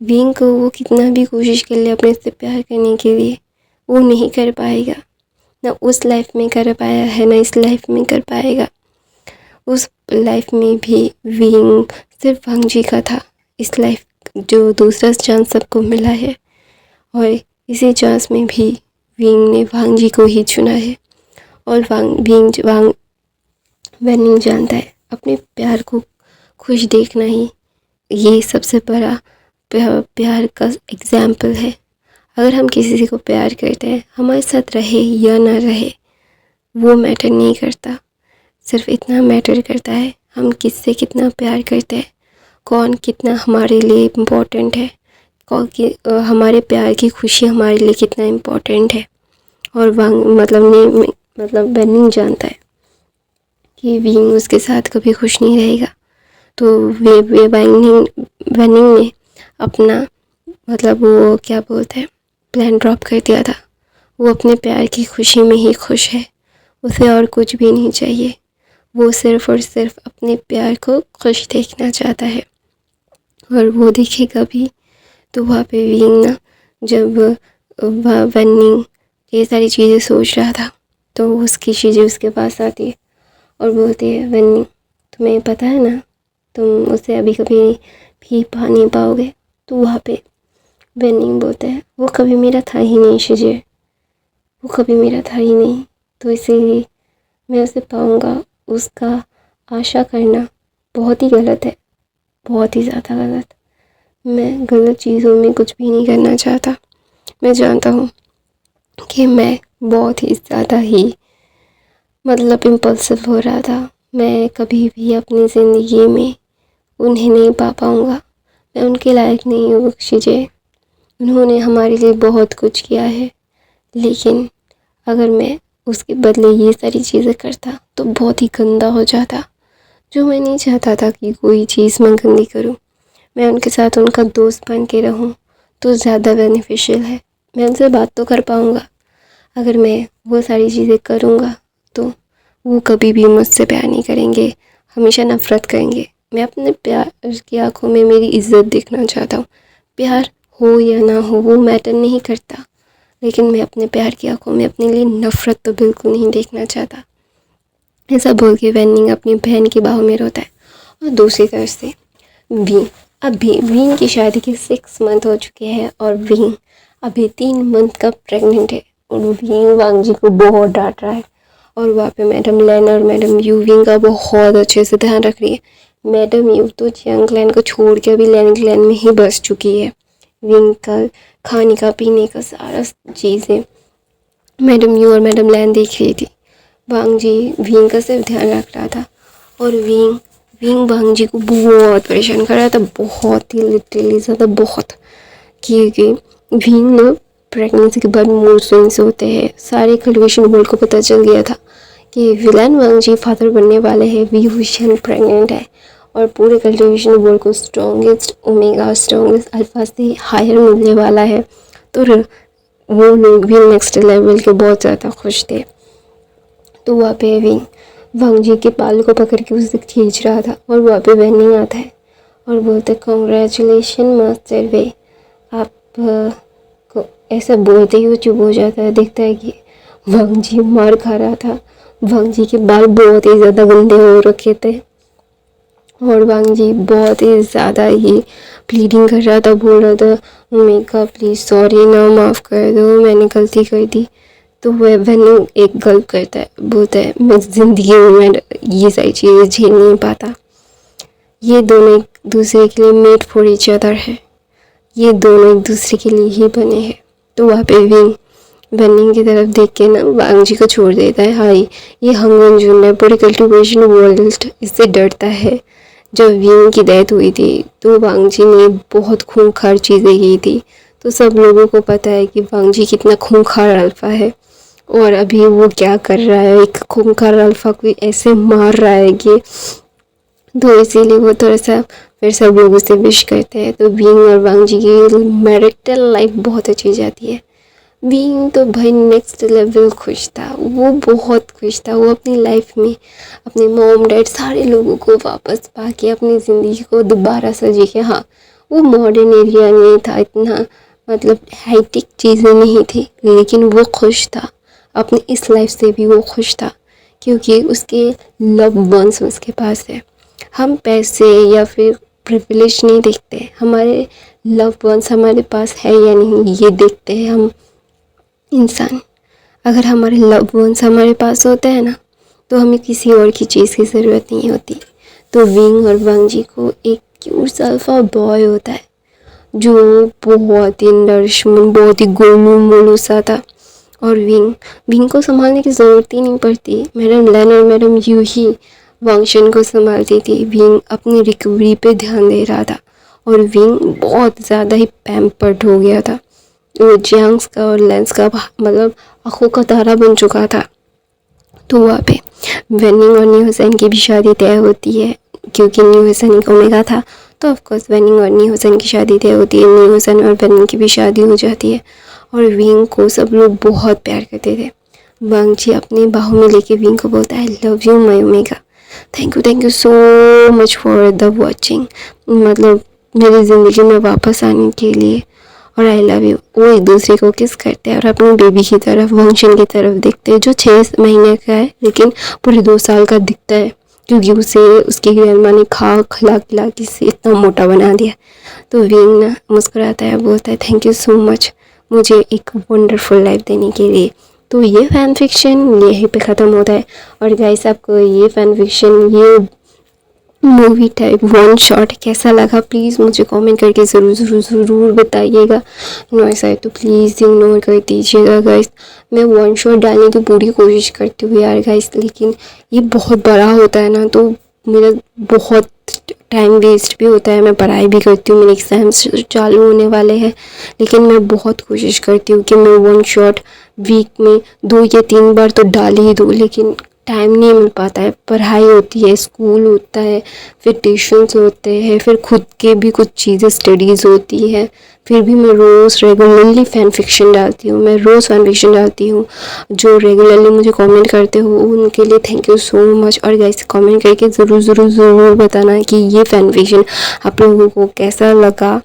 विंग को वो कितना भी कोशिश कर ले अपने से प्यार करने के लिए वो नहीं कर पाएगा, ना उस लाइफ में कर पाया है ना इस लाइफ में कर पाएगा। उस लाइफ में भी विंग सिर्फ वांग जी का था, इस लाइफ जो दूसरा चांस सबको मिला है, और इसी चांस में भी विंग ने वांग जी को ही चुना है। और वांग वेनिंग जानता है अपने प्यार को खुश देखना ही ये सबसे बड़ा प्यार का एग्जाम्पल है। अगर हम किसी को प्यार करते हैं, हमारे साथ रहे या ना रहे वो मैटर नहीं करता, सिर्फ इतना मैटर करता है हम किससे कितना प्यार करते हैं, कौन कितना हमारे लिए इम्पोर्टेंट है, कौन की हमारे प्यार की खुशी हमारे लिए कितना इम्पोर्टेंट है। और वांग मतलब वेनिंग जानता है कि विंग उसके साथ कभी खुश नहीं रहेगा। तो वेनिंग ने अपना वो क्या बोलते हैं प्लान ड्रॉप कर दिया था। वो अपने प्यार की खुशी में ही खुश है, उसे और कुछ भी नहीं चाहिए। वो सिर्फ और सिर्फ अपने प्यार को खुश देखना चाहता है, और वो दिखेगा भी। तो वहाँ पे विंग ना जब वेनिंग ये सारी चीज़ें सोच रहा था, तो उसकी चीज़ें उसके पास आती है और बोलती है, वेनिंग तुम्हें पता है ना तुम उसे अभी कभी भी पा नहीं पाओगे। तो वहाँ पे वेनिंग बोलता है, वो कभी मेरा था ही नहीं शिजे, वो कभी मेरा था ही नहीं, तो इसीलिए मैं उसे पाऊँगा उसका आशा करना बहुत ही गलत है, बहुत ही ज़्यादा गलत। मैं गलत चीज़ों में कुछ भी नहीं करना चाहता। मैं जानता हूँ कि मैं बहुत ही ज़्यादा ही इम्पल्सिव हो रहा था। मैं कभी भी अपनी ज़िंदगी में उन्हें नहीं पा पाऊँगा, मैं उनके लायक नहीं हूँ शिजे। उन्होंने हमारे लिए बहुत कुछ किया है, लेकिन अगर मैं उसके बदले ये सारी चीज़ें करता तो बहुत ही गंदा हो जाता, जो मैं नहीं चाहता था कि कोई चीज़ मैं गंदी करूँ। मैं उनके साथ उनका दोस्त बन के रहूँ तो ज़्यादा बेनिफिशियल है। मैं उनसे बात तो कर पाऊँगा, अगर मैं वो सारी चीज़ें करूँगा तो वो कभी भी मुझसे प्यार नहीं करेंगे, हमेशा नफ़रत करेंगे। मैं अपने प्यार की आँखों में मेरी इज़्ज़त देखना चाहता हूँ। प्यार हो या ना हो वो मैटर नहीं करता, लेकिन मैं अपने प्यार की आँखों में अपने लिए नफ़रत तो बिल्कुल नहीं देखना चाहता। ऐसा बोल के वेनिंग अपनी बहन की बाहों में रोता है। और दूसरी तरफ से विंग की शादी के 6 मंथ हो चुके हैं और विंग अभी 3 मंथ का प्रेग्नेंट है। और विंग वांग जी को बहुत डांट रहा है, और वहाँ पे मैडम लैन और मैडम यू विंग का बहुत अच्छे से ध्यान रख रही है। मैडम यू तो जियांग क्लैन को छोड़ के अभी लैन क्लैन में ही बस चुकी है। विंग का खाने का पीने का सारा चीज़ें मैडम यू और मैडम लैन देख रही थी। वांग जी विंग का सिर्फ ध्यान रख रहा था, और विंग वांग जी को बहुत परेशान कर रहा था, बहुत ही लिटरली ज़्यादा बहुत। क्योंकि विंग ने प्रेगनेंसी के बाद मूड स्विंग्स होते हैं। सारे कल्टिवेशन वर्ल्ड को पता चल गया था कि विलन वांग जी फादर बनने वाले हैं, वी हुशन प्रेग्नेंट है, और पूरे कल्टिवेशन वर्ल्ड को स्ट्रॉन्गेस्ट ओमेगा स्ट्रॉन्गेस्ट अल्फा से हायर मिलने वाला है। तो वो लोग भी नेक्स्ट लेवल के बहुत ज़्यादा खुश थे। तो वहाँ पे विंग वांग जी के बाल को पकड़ के उसे खींच रहा था, और वहाँ पे वेनिंग आता है और बोलते कॉन्ग्रेचुलेशन मास्टर वे। आप को ऐसा बोलते ही वो चुप हो जाता है। देखता है कि वांग जी मार खा रहा था, वांग जी के बाल बहुत ही ज़्यादा गंदे हो रखे थे, और वांग जी बहुत ही ज़्यादा ही प्लीडिंग कर रहा था, बोल रहा था ओमेगा प्लीज़ सॉरी ना, माफ़ कर दो, मैंने गलती कर दी। तो वह वेनिंग एक गल्प करता है, बोलता है मैं ज़िंदगी में ये सारी चीज़ें झेल नहीं पाता। ये दोनों एक दूसरे के लिए मेड फॉर ईच अदर है, ये दोनों एक दूसरे के लिए ही बने हैं। तो वहाँ पे वेनिंग की तरफ देख के ना वांग जी को छोड़ देता है। हाँ, ये हंगन जुन है, पूरे कल्टिवेशन वर्ल्ड इससे डरता है। जब विंग की डेथ हुई थी तो वांग जी ने बहुत खूंखार चीज़ें की थी, तो सब लोगों को पता है कि वांग जी कितना खूंखार अल्फा है, और अभी वो क्या कर रहा है, एक खूंखार अल्फा को ऐसे मार रहा है कि तो इसीलिए वो थोड़ा सा फिर सब लोगों से विश करते हैं। तो विंग और वांग जी की मैरिटल लाइफ बहुत अच्छी जाती है। विंग तो भाई नेक्स्ट लेवल खुश था, वो बहुत खुश था। वो अपनी लाइफ में अपने मॉम डैड सारे लोगों को वापस पाके अपनी ज़िंदगी को दोबारा सजी के, हाँ वो मॉडर्न एरिया नहीं था, इतना हाईटेक चीज़ें नहीं थी, लेकिन वो खुश था। अपनी इस लाइफ से भी वो खुश था, क्योंकि उसके लव वंस उसके पास है। हम पैसे या फिर प्रिविलेज नहीं देखते, हमारे लव्ड वंस हमारे पास है या नहीं ये देखते हैं हम इंसान। अगर हमारे लव्ड वंस हमारे पास होते हैं ना तो हमें किसी और की चीज़ की ज़रूरत नहीं होती। तो विंग और वांगजी को एक क्यूट सा अल्फा बॉय होता है जो बहुत ही नरिशमंत, बहुत ही गोलू मोलू सा था। और विंग को संभालने की ज़रूरत ही नहीं पड़ती, मैडम लेन और मैडम यू ही वांगशन को संभालती थी। विंग अपनी रिकवरी पे ध्यान दे रहा था और विंग बहुत ज़्यादा ही पैम्पर्ड हो गया था। वो जियांग्स का और लेंस का मतलब आँखों का तारा बन चुका था। तो वहाँ पे वेनिंग और न्यू हुसैन की भी शादी तय होती है, क्योंकि न्यू हुसैन एक ओमेगा था तो ऑफकोर्स वेनिंग और न्यू हुसैन की शादी तय होती है। न्यू हुसैन और वेनिंग की भी शादी हो जाती है और विंग को सब लोग बहुत प्यार करते थे। वांगजी अपनी बाहों में लेके विंग को बोलता है, I love you my omega, thank you so much for the watching, मतलब मेरी ज़िंदगी में वापस आने के लिए, और आई लव यू। वो एक दूसरे को किस करते हैं और अपनी बेबी की तरफ, वांगशन की तरफ देखते हैं जो 6 महीने का है लेकिन पूरे 2 साल का दिखता है, क्योंकि उसे उसकी ग्रैंडमा ने खिला के से इतना मोटा बना दिया। तो विंग ना मुस्कुराता है, बोलता है थैंक यू सो मच मुझे एक वंडरफुल लाइफ देने के लिए। तो ये फ़ैन फिक्शन यहीं पे ख़त्म होता है। और गाइस आपको ये फ़ैन फिक्शन, ये मूवी टाइप वन शॉट कैसा लगा प्लीज़ मुझे कमेंट करके ज़रूर बताइएगा। नॉइस आए तो प्लीज़ इग्नोर कर दीजिएगा गाइस। मैं वन शॉट डालने की पूरी कोशिश करती हूँ यार गाइस, लेकिन ये बहुत बड़ा होता है ना तो मेरा बहुत टाइम वेस्ट भी होता है। मैं पढ़ाई भी करती हूँ, मेरे एग्ज़ाम्स चालू होने वाले हैं, लेकिन मैं बहुत कोशिश करती हूँ कि मैं वन शॉट वीक में 2 या 3 बार तो डाल ही दूँ, लेकिन टाइम नहीं मिल पाता है। पढ़ाई होती है, स्कूल होता है, फिर ट्यूशन्स होते हैं, फिर खुद के भी कुछ चीज़ें स्टडीज़ होती है, फिर भी मैं रोज़ रेगुलरली फ़ैन फिक्शन डालती हूँ। मैं रोज़ फ़ैन फिक्शन डालती हूँ। जो रेगुलरली मुझे कमेंट करते हो उनके लिए थैंक यू सो मच। और गाइस कमेंट करके ज़रूर बताना कि ये फ़ैन फिक्शन आप लोगों को कैसा लगा,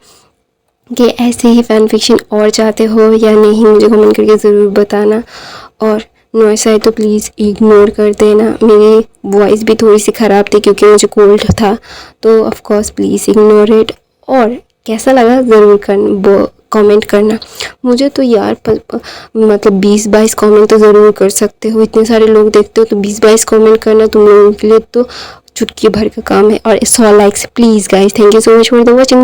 कि ऐसे ही फ़ैन फिक्शन और चाहते हो या नहीं, मुझे कमेंट करके ज़रूर बताना। और नॉइस आए तो प्लीज़ इग्नोर कर देना। मेरी वॉइस भी थोड़ी सी ख़राब थी क्योंकि मुझे कोल्ड था, तो of course please ignore it. और कैसा लगा ज़रूर कमेंट करना। मुझे तो यार मतलब 20-22 कमेंट तो ज़रूर कर सकते हो, इतने सारे लोग देखते हो तो 20-22 कमेंट करना तुम लोगों के लिए तो चुटकी भर का काम है। और 100 likes please guys, thank you so much for the watching.